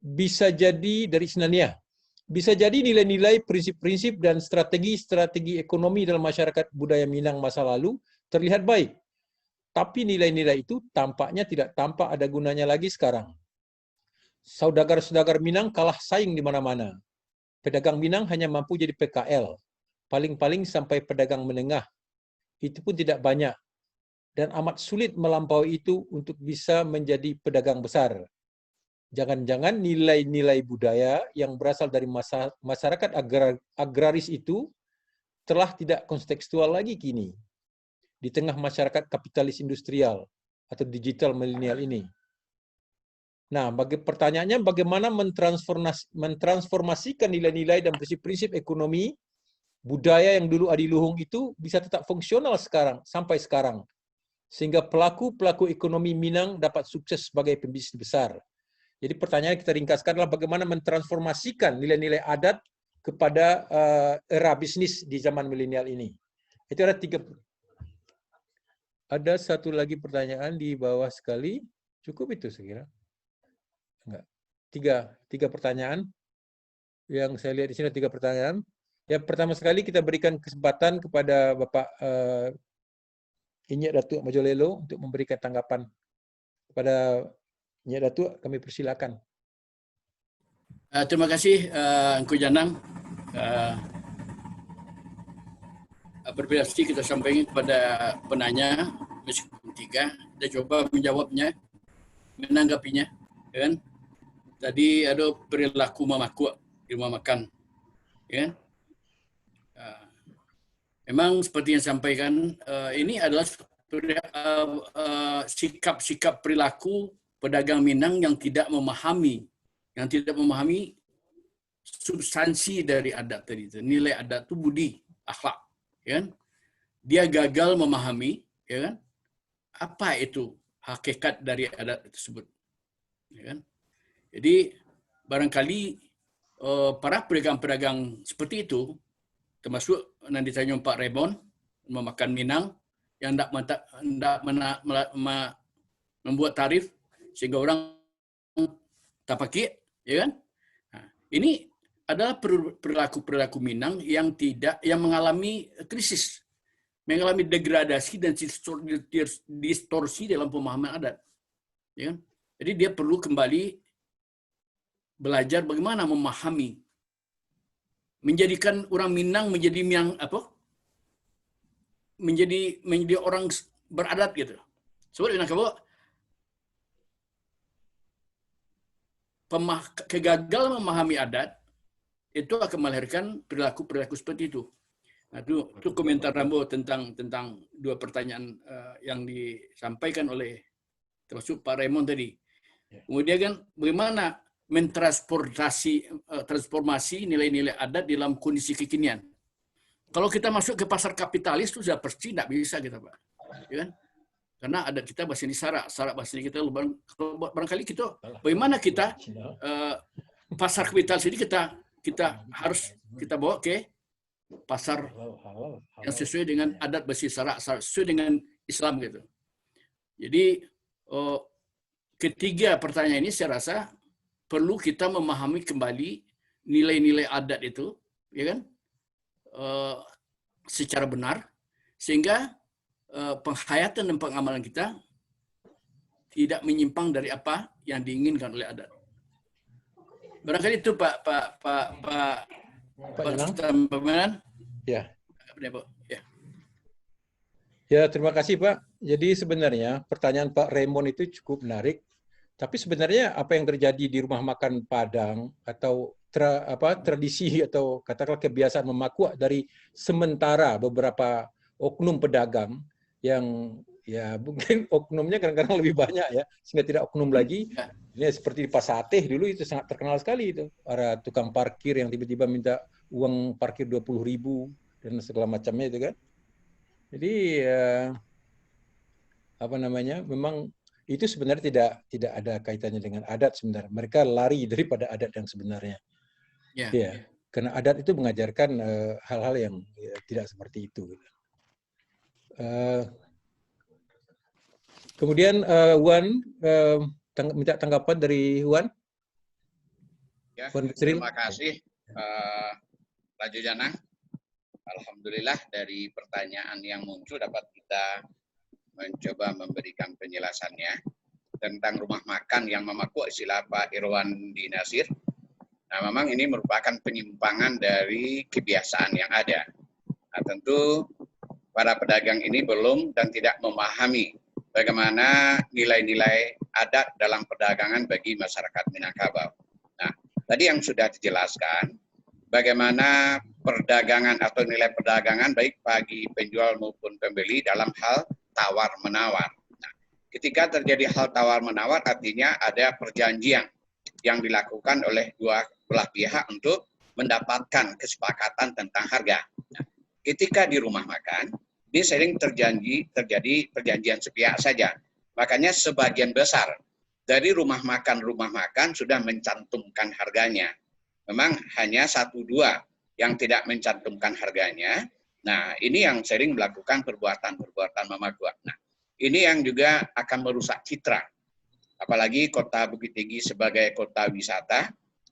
bisa jadi dari Isnaniyah. Bisa jadi nilai-nilai, prinsip-prinsip, dan strategi-strategi ekonomi dalam masyarakat budaya Minang masa lalu terlihat baik. Tapi nilai-nilai itu tampaknya tidak tampak ada gunanya lagi sekarang. Saudagar-saudagar Minang kalah saing di mana-mana. Pedagang Minang hanya mampu jadi PKL. Paling-paling sampai pedagang menengah. Itu pun tidak banyak. Dan amat sulit melampaui itu untuk bisa menjadi pedagang besar. Jangan-jangan nilai-nilai budaya yang berasal dari masyarakat agraris itu telah tidak kontekstual lagi kini di tengah masyarakat kapitalis industrial atau digital milenial ini. Nah, pertanyaannya bagaimana mentransformasikan nilai-nilai dan prinsip-prinsip ekonomi budaya yang dulu adiluhung itu bisa tetap fungsional sampai sekarang. Sehingga pelaku-pelaku ekonomi Minang dapat sukses sebagai pembisnis besar. Jadi pertanyaan kita ringkaskan adalah bagaimana mentransformasikan nilai-nilai adat kepada era bisnis di zaman milenial ini. Itu ada 3. Ada satu lagi pertanyaan di bawah sekali. Cukup itu saya kira. Enggak. 3 pertanyaan. Yang saya lihat di sini 3 pertanyaan. Yang pertama sekali kita berikan kesempatan kepada Bapak Inyak Datuk Majolelo untuk memberikan tanggapan kepada Inyak Datuk, kami persilakan. Terima kasih Engku Janang. Apresiasi kita sampaikan kepada penanya Komisi 3. Dia coba menjawabnya, menanggapinya, kan? Tadi ada perilaku memakuk di rumah makan, kan? Memang seperti yang sampaikan, ini adalah sikap-sikap perilaku pedagang Minang yang tidak memahami substansi dari adat tadi itu. Nilai adat itu budi, akhlak, ya kan? Dia gagal memahami, ya kan? Apa itu hakikat dari adat tersebut, ya kan? Jadi barangkali para pedagang-pedagang seperti itu, termasuk nanti ditanya Pak Raymond, memakan Minang yang tidak membuat tarif sehingga orang tak pakai, ya kan? Nah, Ini adalah perilaku-perilaku Minang yang mengalami krisis, mengalami degradasi dan distorsi dalam pemahaman adat. Ya kan? Jadi dia perlu kembali belajar bagaimana memahami, menjadikan orang Minang menjadi menjadi orang beradat gitu. Sebab Minangkabau kegagalan memahami adat itu akan melahirkan perilaku-perilaku seperti itu. Nah, itu komentar Rambo tentang dua pertanyaan yang disampaikan oleh termasuk Pak Raymond tadi. Kemudian kan bagaimana transformasi nilai-nilai adat dalam kondisi kekinian. Kalau kita masuk ke pasar kapitalis itu sudah pasti tidak bisa kita, Pak. Ya kan? Karena adat kita bahasa ini syarak bahasa ini kita barangkali kita bagaimana kita pasar kapitalis ini kita harus kita bawa ke pasar yang sesuai dengan adat bahasa syarak sesuai dengan Islam gitu. Jadi ketiga pertanyaan ini saya rasa perlu kita memahami kembali nilai-nilai adat itu, ya kan, secara benar sehingga penghayatan dan pengamalan kita tidak menyimpang dari apa yang diinginkan oleh adat. Barangkali itu Pak Pemanan. Ya. Ya. Ya, terima kasih Pak. Jadi sebenarnya pertanyaan Pak Raymond itu cukup menarik. Tapi sebenarnya apa yang terjadi di rumah makan Padang atau tradisi atau katakanlah kebiasaan memakuak dari sementara beberapa oknum pedagang yang ya mungkin oknumnya kadang-kadang lebih banyak ya sehingga tidak oknum lagi. Ini seperti di Pasateh dulu itu sangat terkenal sekali itu. Ada tukang parkir yang tiba-tiba minta uang parkir 20.000 dan segala macamnya itu kan. Jadi memang itu sebenarnya tidak ada kaitannya dengan adat sebenarnya. Mereka lari daripada adat yang sebenarnya. Ya. Karena adat itu mengajarkan hal-hal yang tidak seperti itu. Kemudian Wan minta tanggapan dari Wan. Ya, terima kasih Pak Jujana. Alhamdulillah dari pertanyaan yang muncul dapat kita mencoba memberikan penjelasannya tentang rumah makan yang memakuak istilah Pak Irwan Dinasir. Nah, memang ini merupakan penyimpangan dari kebiasaan yang ada. Nah, tentu para pedagang ini belum dan tidak memahami bagaimana nilai-nilai adat dalam perdagangan bagi masyarakat Minangkabau. Nah, tadi yang sudah dijelaskan, bagaimana perdagangan atau nilai perdagangan baik bagi penjual maupun pembeli dalam hal tawar-menawar. Nah, ketika terjadi hal tawar-menawar artinya ada perjanjian yang dilakukan oleh dua belah pihak untuk mendapatkan kesepakatan tentang harga. Nah, ketika di rumah makan, ini sering terjadi perjanjian sepihak saja. Makanya sebagian besar dari rumah makan sudah mencantumkan harganya. Memang hanya 1-2 yang tidak mencantumkan harganya. Nah, ini yang sering melakukan perbuatan-perbuatan memakuak. Nah, ini yang juga akan merusak citra. Apalagi kota Bukit Tinggi sebagai kota wisata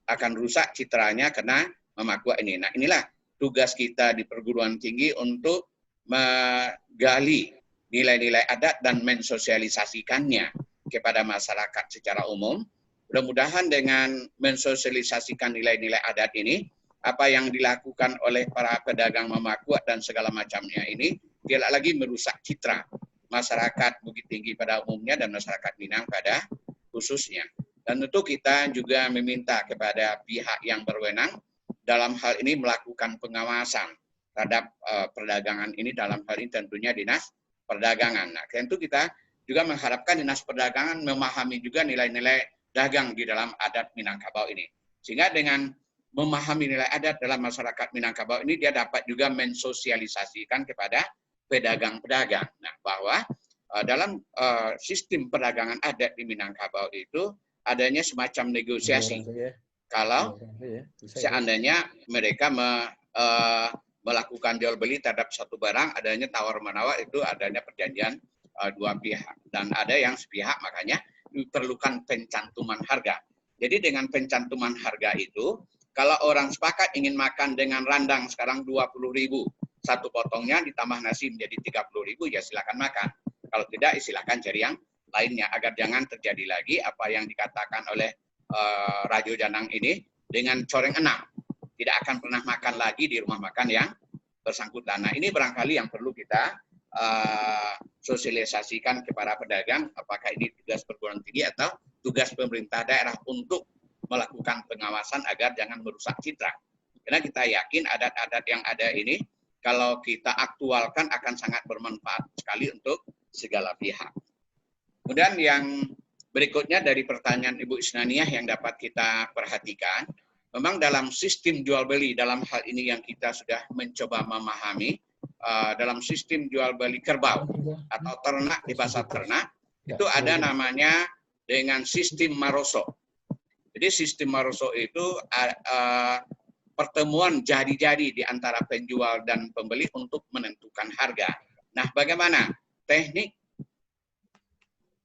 akan rusak citranya karena memakuak ini. Nah, inilah tugas kita di perguruan tinggi untuk menggali nilai-nilai adat dan mensosialisasikannya kepada masyarakat secara umum. Mudah-mudahan dengan mensosialisasikan nilai-nilai adat ini, apa yang dilakukan oleh para pedagang memakuak dan segala macamnya ini tidak lagi merusak citra masyarakat Bukit Tinggi pada umumnya dan masyarakat Minang pada khususnya. Dan tentu kita juga meminta kepada pihak yang berwenang dalam hal ini melakukan pengawasan terhadap perdagangan ini, dalam hal ini tentunya Dinas Perdagangan. Nah, tentu kita juga mengharapkan Dinas Perdagangan memahami juga nilai-nilai dagang di dalam adat Minangkabau ini. Sehingga dengan memahami nilai adat dalam masyarakat Minangkabau ini, dia dapat juga mensosialisasikan kepada pedagang-pedagang. Nah, bahwa dalam sistem perdagangan adat di Minangkabau itu adanya semacam negosiasi. Kalau seandainya mereka melakukan jual beli terhadap satu barang, adanya tawar-menawar, itu adanya perjanjian dua pihak. Dan ada yang sepihak, makanya diperlukan pencantuman harga. Jadi dengan pencantuman harga itu, Kalau orang sepakat ingin makan dengan randang sekarang 20.000, satu potongnya ditambah nasi menjadi 30.000, ya silakan makan. Kalau tidak, silakan cari yang lainnya agar jangan terjadi lagi apa yang dikatakan oleh Rajo Janang ini dengan coreng enam. Tidak akan pernah makan lagi di rumah makan yang bersangkutan. Nah, ini barangkali yang perlu kita sosialisasikan kepada pedagang, apakah ini tugas perguruan tinggi atau tugas pemerintah daerah untuk melakukan pengawasan agar jangan merusak citra. Karena kita yakin adat-adat yang ada ini kalau kita aktualkan akan sangat bermanfaat sekali untuk segala pihak. Kemudian yang berikutnya dari pertanyaan Ibu Isnaniah yang dapat kita perhatikan, memang dalam sistem jual beli, dalam hal ini yang kita sudah mencoba memahami, dalam sistem jual beli kerbau atau ternak di pasar ternak, itu ada namanya dengan sistem Maroso. Jadi sistem Maroso itu pertemuan jadi-jadi di antara penjual dan pembeli untuk menentukan harga. Nah, bagaimana teknik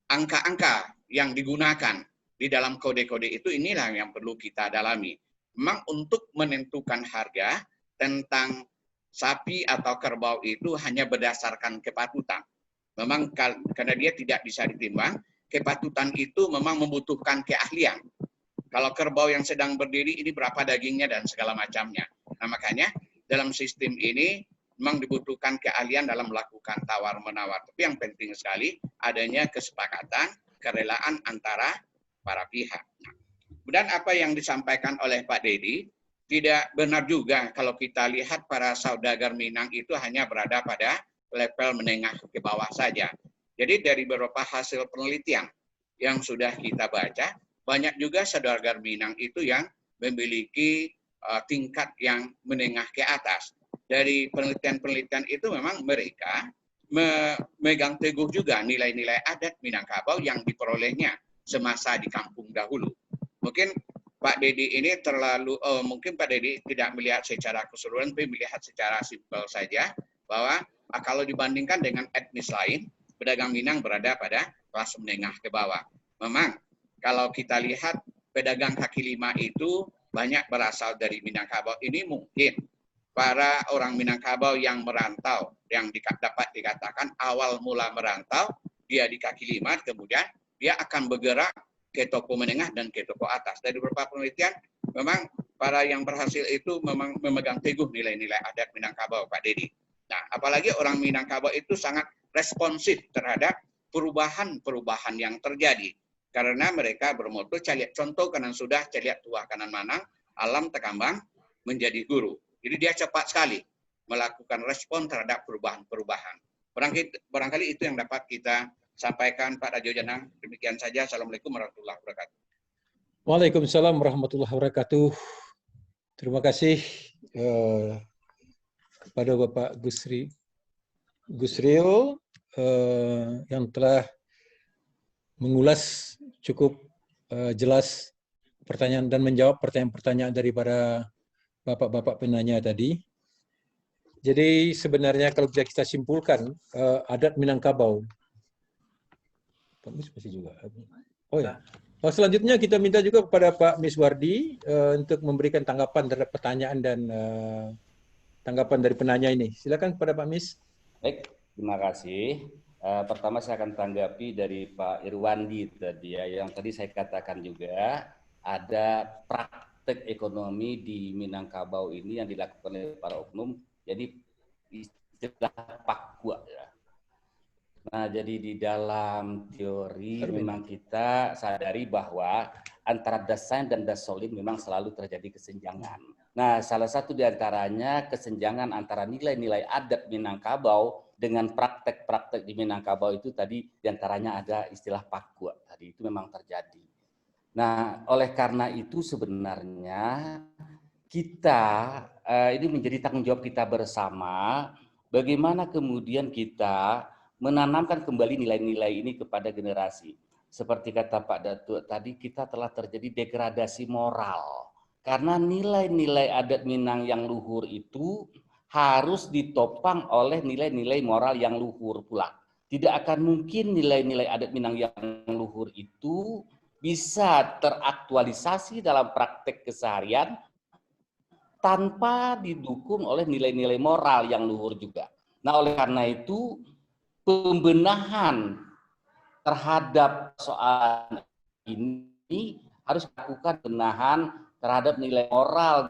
angka-angka yang digunakan di dalam kode-kode itu, inilah yang perlu kita dalami. Memang untuk menentukan harga tentang sapi atau kerbau itu hanya berdasarkan kepatutan. Memang karena dia tidak bisa ditimbang, kepatutan itu memang membutuhkan keahlian. Kalau kerbau yang sedang berdiri ini berapa dagingnya dan segala macamnya. Nah, makanya dalam sistem ini memang dibutuhkan keahlian dalam melakukan tawar-menawar. Tapi yang penting sekali adanya kesepakatan, kerelaan antara para pihak. Nah, kemudian apa yang disampaikan oleh Pak Dedi, tidak benar juga kalau kita lihat para saudagar Minang itu hanya berada pada level menengah ke bawah saja. Jadi dari beberapa hasil penelitian yang sudah kita baca, banyak juga saudagar Minang itu yang memiliki tingkat yang menengah ke atas. Dari penelitian-penelitian itu memang mereka memegang teguh juga nilai-nilai adat Minangkabau yang diperolehnya semasa di kampung dahulu. Mungkin Pak Dedi ini mungkin Pak Dedi tidak melihat secara keseluruhan, tapi melihat secara simpel saja bahwa kalau dibandingkan dengan etnis lain, pedagang Minang berada pada kelas menengah ke bawah. Memang kalau kita lihat pedagang kaki lima itu banyak berasal dari Minangkabau. Ini mungkin para orang Minangkabau yang merantau, yang dapat dikatakan awal mula merantau, dia di kaki lima, kemudian dia akan bergerak ke toko menengah dan ke toko atas. Dari beberapa penelitian, memang para yang berhasil itu memang memegang teguh nilai-nilai adat Minangkabau, Pak Dedi. Nah, apalagi orang Minangkabau itu sangat responsif terhadap perubahan-perubahan yang terjadi. Karena mereka bermoto caliak contoh kanan sudah, caliak tua kanan manang, alam tekambang menjadi guru. Jadi dia cepat sekali melakukan respon terhadap perubahan-perubahan. Barangkali itu yang dapat kita sampaikan Pak Rajo Janang. Demikian saja. Assalamualaikum warahmatullahi wabarakatuh. Waalaikumsalam warahmatullahi wabarakatuh. Terima kasih kepada Bapak Gusril yang telah mengulas cukup jelas pertanyaan dan menjawab pertanyaan-pertanyaan daripada bapak-bapak penanya tadi. Jadi sebenarnya kalau bisa kita simpulkan, adat Minangkabau. Masih juga. Oh ya. Selanjutnya kita minta juga kepada Pak Miswardi untuk memberikan tanggapan terhadap pertanyaan dan tanggapan dari penanya ini. Silakan kepada Pak Mis. Baik, terima kasih. Pertama saya akan tanggapi dari Pak Irwandi tadi ya, yang tadi saya katakan juga ada praktek ekonomi di Minangkabau ini yang dilakukan oleh para oknum, jadi istilah pakwa ya. Nah, jadi di dalam teori memang kita sadari bahwa antara dasain dan dasolin memang selalu terjadi kesenjangan. Nah, salah satu di antaranya kesenjangan antara nilai-nilai adat Minangkabau dengan praktek-praktek di Minangkabau itu tadi diantaranya ada istilah pakwa. Tadi itu memang terjadi. Nah, oleh karena itu sebenarnya kita ini menjadi tanggung jawab kita bersama bagaimana kemudian kita menanamkan kembali nilai-nilai ini kepada generasi. Seperti kata Pak Datuk tadi, kita telah terjadi degradasi moral. Karena nilai-nilai adat Minang yang luhur itu harus ditopang oleh nilai-nilai moral yang luhur pula. Tidak akan mungkin nilai-nilai adat Minang yang luhur itu bisa teraktualisasi dalam praktek keseharian tanpa didukung oleh nilai-nilai moral yang luhur juga. Nah, oleh karena itu pembenahan terhadap soal ini harus dilakukan pembenahan terhadap nilai moral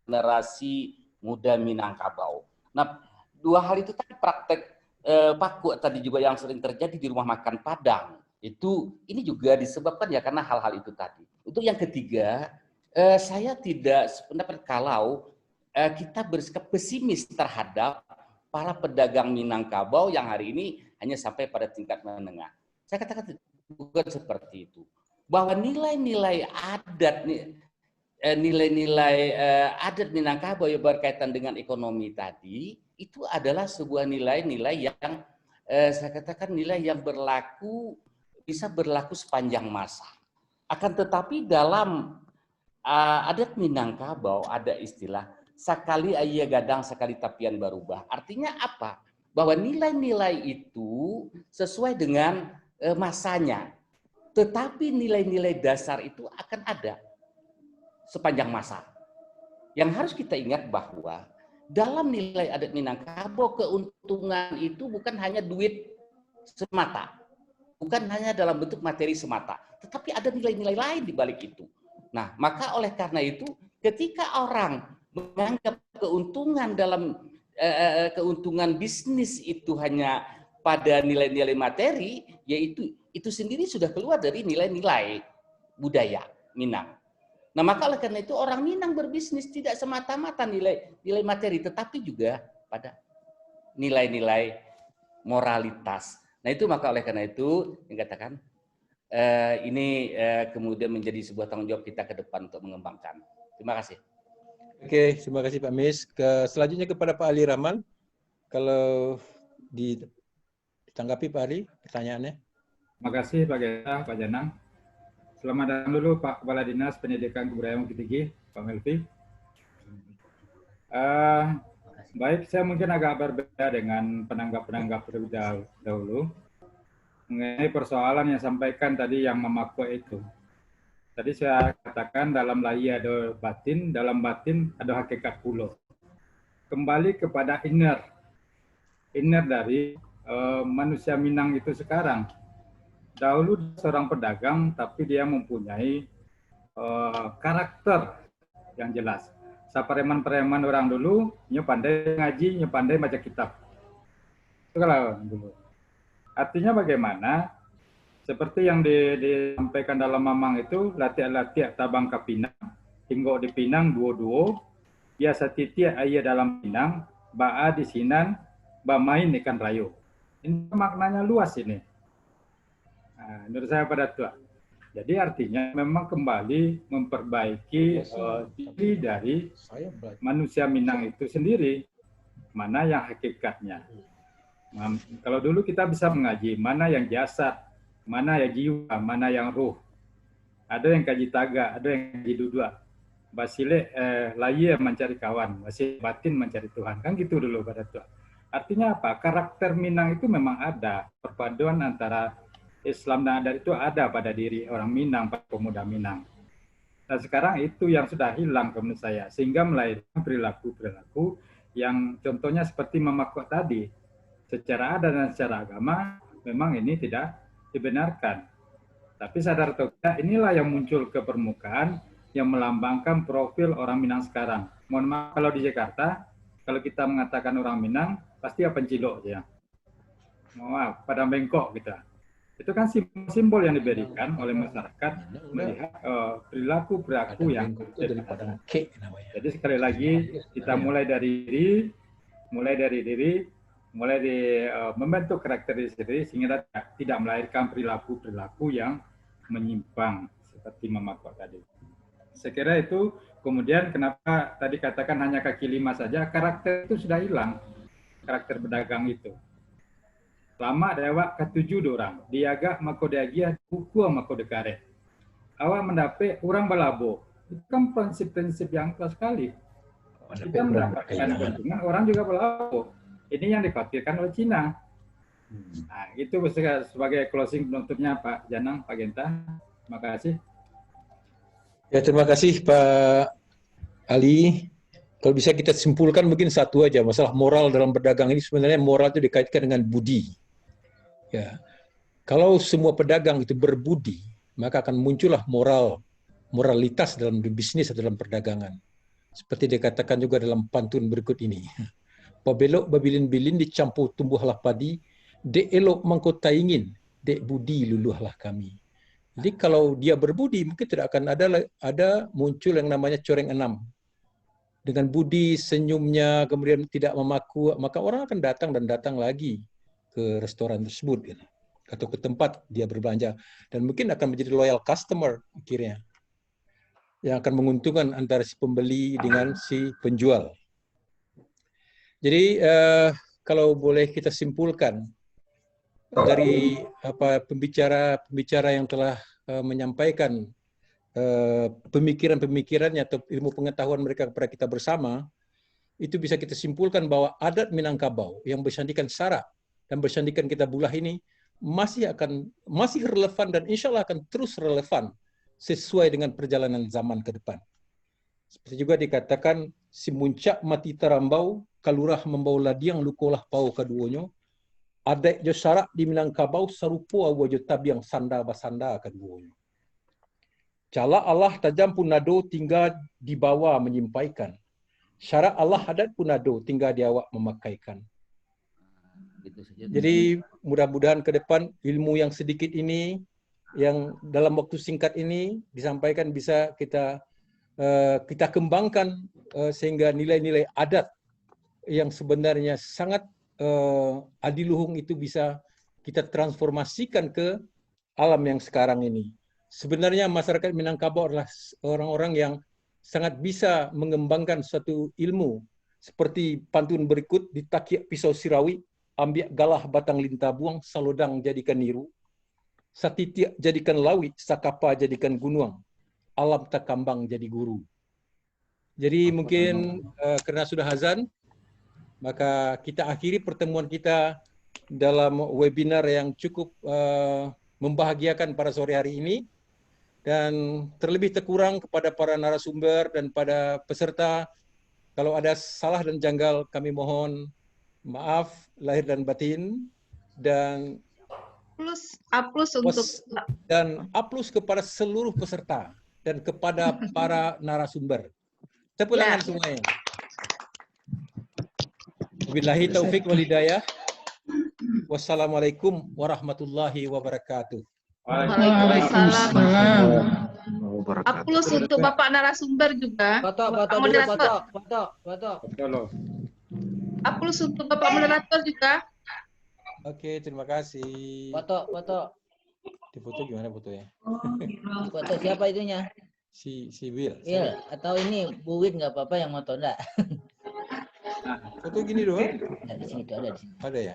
generasi muda Minangkabau. Nah, dua hal itu tadi praktek paku tadi juga yang sering terjadi di rumah makan Padang. Ini juga disebabkan ya karena hal-hal itu tadi. Untuk yang ketiga, saya tidak sependapat kalau kita bersikap pesimis terhadap para pedagang Minangkabau yang hari ini hanya sampai pada tingkat menengah. Saya katakan bukan seperti itu. Bahwa nilai-nilai adat, nilai-nilai adat Minangkabau yang berkaitan dengan ekonomi tadi, itu adalah sebuah nilai-nilai yang saya katakan nilai yang bisa berlaku sepanjang masa. Akan tetapi dalam adat Minangkabau ada istilah sakali aya gadang sakali tapian barubah. Artinya apa? Bahwa nilai-nilai itu sesuai dengan masanya. Tetapi nilai-nilai dasar itu akan ada sepanjang masa. Yang harus kita ingat bahwa dalam nilai adat Minangkabau keuntungan itu bukan hanya duit semata. Bukan hanya dalam bentuk materi semata. Tetapi ada nilai-nilai lain di balik itu. Nah, maka oleh karena itu ketika orang menganggap keuntungan dalam keuntungan bisnis itu hanya pada nilai-nilai materi, yaitu itu sendiri sudah keluar dari nilai-nilai budaya Minang. Nah, maka oleh karena itu orang Minang berbisnis tidak semata-mata nilai materi, tetapi juga pada nilai-nilai moralitas. Nah, itu maka oleh karena itu yang katakan ini kemudian menjadi sebuah tanggung jawab kita ke depan untuk mengembangkan. Terima kasih. Oke, terima kasih Pak Mis. Selanjutnya kepada Pak Ali Rahman. Kalau ditanggapi Pak Ali pertanyaannya. Terima kasih Pak Geta, Pak Janang. Selamat datang dulu Pak Kepala Dinas Pendidikan Kebudayaan Bukit Tinggi, Pak Melvi. Baik, saya mungkin agak berbeda dengan penanggap-penanggap terlebih dahulu mengenai persoalan yang sampaikan tadi yang memakwa itu. Tadi saya katakan dalam lahir ada batin, dalam batin ada hakikat pula. Kembali kepada inner dari manusia Minang itu sekarang. Dahulu seorang pedagang, tapi dia mempunyai karakter yang jelas. Sapareman-pareman orang dulu, nya pandai ngaji, nya pandai baca kitab. Itu kalau dulu. Artinya bagaimana? Seperti yang disampaikan dalam Mamang itu, latiak-latiak tabang ke Pinang, hingga di Pinang duo-duo, biasa titiak ayah dalam Pinang, ba'a di Sinan, ba main ikan rayo. Ini maknanya luas ini. Nah, menurut saya pada tua. Jadi artinya memang kembali memperbaiki diri dari manusia Minang itu sendiri, mana yang hakikatnya. Kalau dulu kita bisa mengaji mana yang jasad, mana yang jiwa, mana yang ruh. Ada yang kaji taga, ada yang kaji dudua. Basile laye mencari kawan, basile batin mencari Tuhan. Kan gitu dulu pada tua. Artinya apa? Karakter Minang itu memang ada. Perpaduan antara Islam dan adat itu ada pada diri orang Minang, pada pemuda Minang. Nah sekarang itu yang sudah hilang menurut saya. Sehingga melahirkan perilaku-perilaku yang contohnya seperti memakok tadi. Secara adat dan secara agama memang ini tidak dibenarkan. Tapi sadar atau tidak, inilah yang muncul ke permukaan yang melambangkan profil orang Minang sekarang. Mohon maaf kalau di Jakarta, kalau kita mengatakan orang Minang, pasti apa pencilok ya. Mohon maaf, pada bengkok kita. Itu kan simbol yang diberikan oleh masyarakat melihat perilaku-perilaku yang ada. Jadi sekali lagi kita mulai dari diri, mulai membentuk karakter diri sehingga tidak melahirkan perilaku-perilaku yang menyimpang seperti memakok tadi. Saya kira itu kemudian kenapa tadi katakan hanya kaki lima saja, karakter itu sudah hilang, karakter pedagang itu. Lama dewa ketujuh orang, diaga mako diagia, buku mako dekare. Awak mendapat orang balabo, itu kan prinsip-prinsip yang keras sekali. Kita mendapatkan keuntungan, orang juga balabo. Ini yang dikhawatirkan oleh Cina. Nah, itu sebagai closing penutupnya Pak Janang, Pak Genta. Terima kasih. Ya, terima kasih Pak Ali. Kalau bisa kita simpulkan mungkin satu aja, masalah moral dalam berdagang ini sebenarnya moral itu dikaitkan dengan budi. Ya. Kalau semua pedagang itu berbudi, maka akan muncullah moralitas dalam bisnis atau dalam perdagangan. Seperti dikatakan juga dalam pantun berikut ini. Pabelok babilin-bilin dicampur tumbuhlah padi, dek elok mangkota ingin, dek budi luluhlah kami. Jadi kalau dia berbudi, mungkin tidak akan ada muncul yang namanya coreng enam. Dengan budi, senyumnya, kemudian tidak memaku, maka orang akan datang dan datang lagi ke restoran tersebut, gitu, atau ke tempat dia berbelanja, dan mungkin akan menjadi loyal customer akhirnya, yang akan menguntungkan antara si pembeli dengan si penjual. Jadi kalau boleh kita simpulkan dari pembicara yang telah menyampaikan pemikirannya atau ilmu pengetahuan mereka kepada kita bersama, itu bisa kita simpulkan bahwa adat Minangkabau yang bersandikan Sara dan bersandikan kita Bulah ini masih relevan dan insya Allah akan terus relevan sesuai dengan perjalanan zaman ke depan. Seperti juga dikatakan, si muncak mati terambau, kalurah membau ladiang lukolah pau keduanya, adat jo Sara di Minangkabau sarupo awajo tabiang sanda basanda keduanya. Cala Allah tajam punado tinggal di bawah menyimpaikan. Syarat Allah hadat punado tinggal di awak memakaikan. Jadi mudah-mudahan ke depan ilmu yang sedikit ini, yang dalam waktu singkat ini disampaikan bisa kita kembangkan sehingga nilai-nilai adat yang sebenarnya sangat adiluhung itu bisa kita transformasikan ke alam yang sekarang ini. Sebenarnya masyarakat Minangkabau adalah orang-orang yang sangat bisa mengembangkan suatu ilmu. Seperti pantun berikut, ditakiak pisau sirawi, ambiak galah batang lintah buang, salodang jadikan niru, satitiak jadikan lawi, sakapa jadikan gunung, alam takambang jadi guru. Jadi mungkin karena sudah azan, maka kita akhiri pertemuan kita dalam webinar yang cukup membahagiakan pada sore hari ini. Dan terlebih terkurang kepada para narasumber dan pada peserta, kalau ada salah dan janggal kami mohon maaf lahir dan batin, dan aplus kepada seluruh peserta dan kepada para narasumber. Tepuk tangan semuanya. Wabillahi taufik wal hidayah. Wassalamualaikum warahmatullahi wabarakatuh. Waalaikumsalam. Aplaus untuk Bapak narasumber juga. Bapak moderator. Aplaus untuk Bapak moderator juga. Oke, terima kasih. Foto. Difoto gimana fotonya? Foto siapa itunya? Si Will. Will, atau ini Bu Win nggak apa-apa yang foto enggak? Foto gini doang? Nah, di sini ada di sini. Ada ya?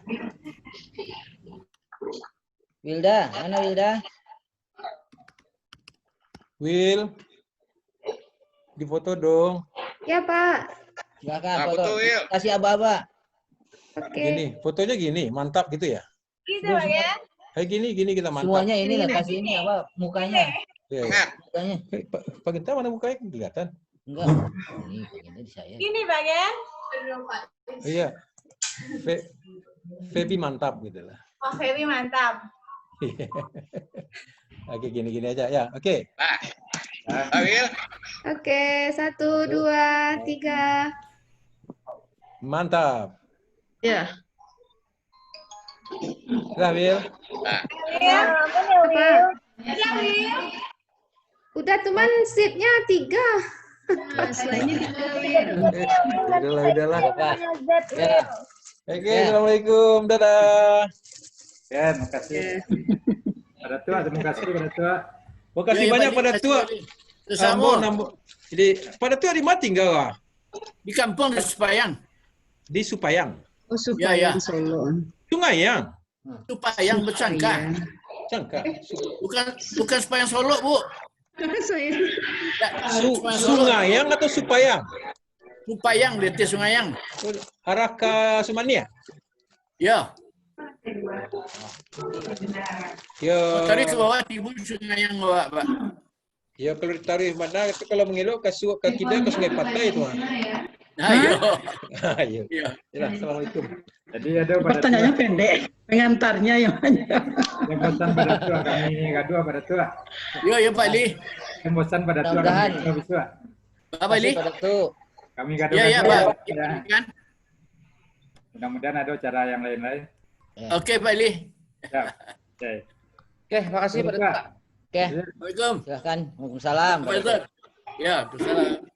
Wilda, mana Wilda? Will, difoto dong. Ya Pak. Silakan foto. Kasih aba-aba. Oke. Gini, fotonya gini, mantap gitu ya? Gitu Pak ya. Kayak gini kita mantap. Semuanya ini lah, kasih ini apa mukanya. Ya. Mukanya. Pak Genta mana mukanya kelihatan? Enggak. Ini Genta di saya. Gini Pak ya. Iya. Febi mantap gitu lah. Oh, Febi mantap. Oke, gini aja ya. Oke. Will. Oke, 1, 2, 3. Mantap. Ya. Udah, Will. Ya, Will. Udah teman seatnya 3. Selainnya Udahlah. Ya. Oke, assalamualaikum. Dadah. Ya, terima kasih. Pada tua, terima kasih pada tua. Makasih banyak pada tua. Sama. Jadi pada tua di mana tinggal? Di kampung di Supayang. Di Supayang. Oh, Supayang Ya. Solo. Sungaiang. Supayang Becangka. Cangka. Bukan Supayang Solo, Bu. Ya, Supayang Solo. Sungaiang atau Supayang? Supayang, DT Sungaiang. Arah ke Sumania? Ya. Ya. Tadi ke bawah, Ibu Sungaiang bawah, Pak. Ya kalau ditaruh mana itu kalau mengelok ke kita ke Sungai Pantai itu. Ayo. Ayo. Iya. Ya, Assalamualaikum. Jadi ada pada Pertanyaannya pendek, pengantarnya yang banyak. yang bosan pada tua kami gaduh pada tua. Ya Pak Ali. Yang bosan pada tua Mudah-mudahan. kami gaduh tua. Pak Ali. Pada tuh. Kami gaduh. Ya gaduh. Pak. Ya. Kan? Mudah-mudahan ada cara yang lain-lain. Oke Pak Ali. Ya. Oke. Oke, makasih pada tuh. Oke, Assalamualaikum. silahkan. Waalaikumsalam. Pak Ustaz. Ya, Waalaikumsalam.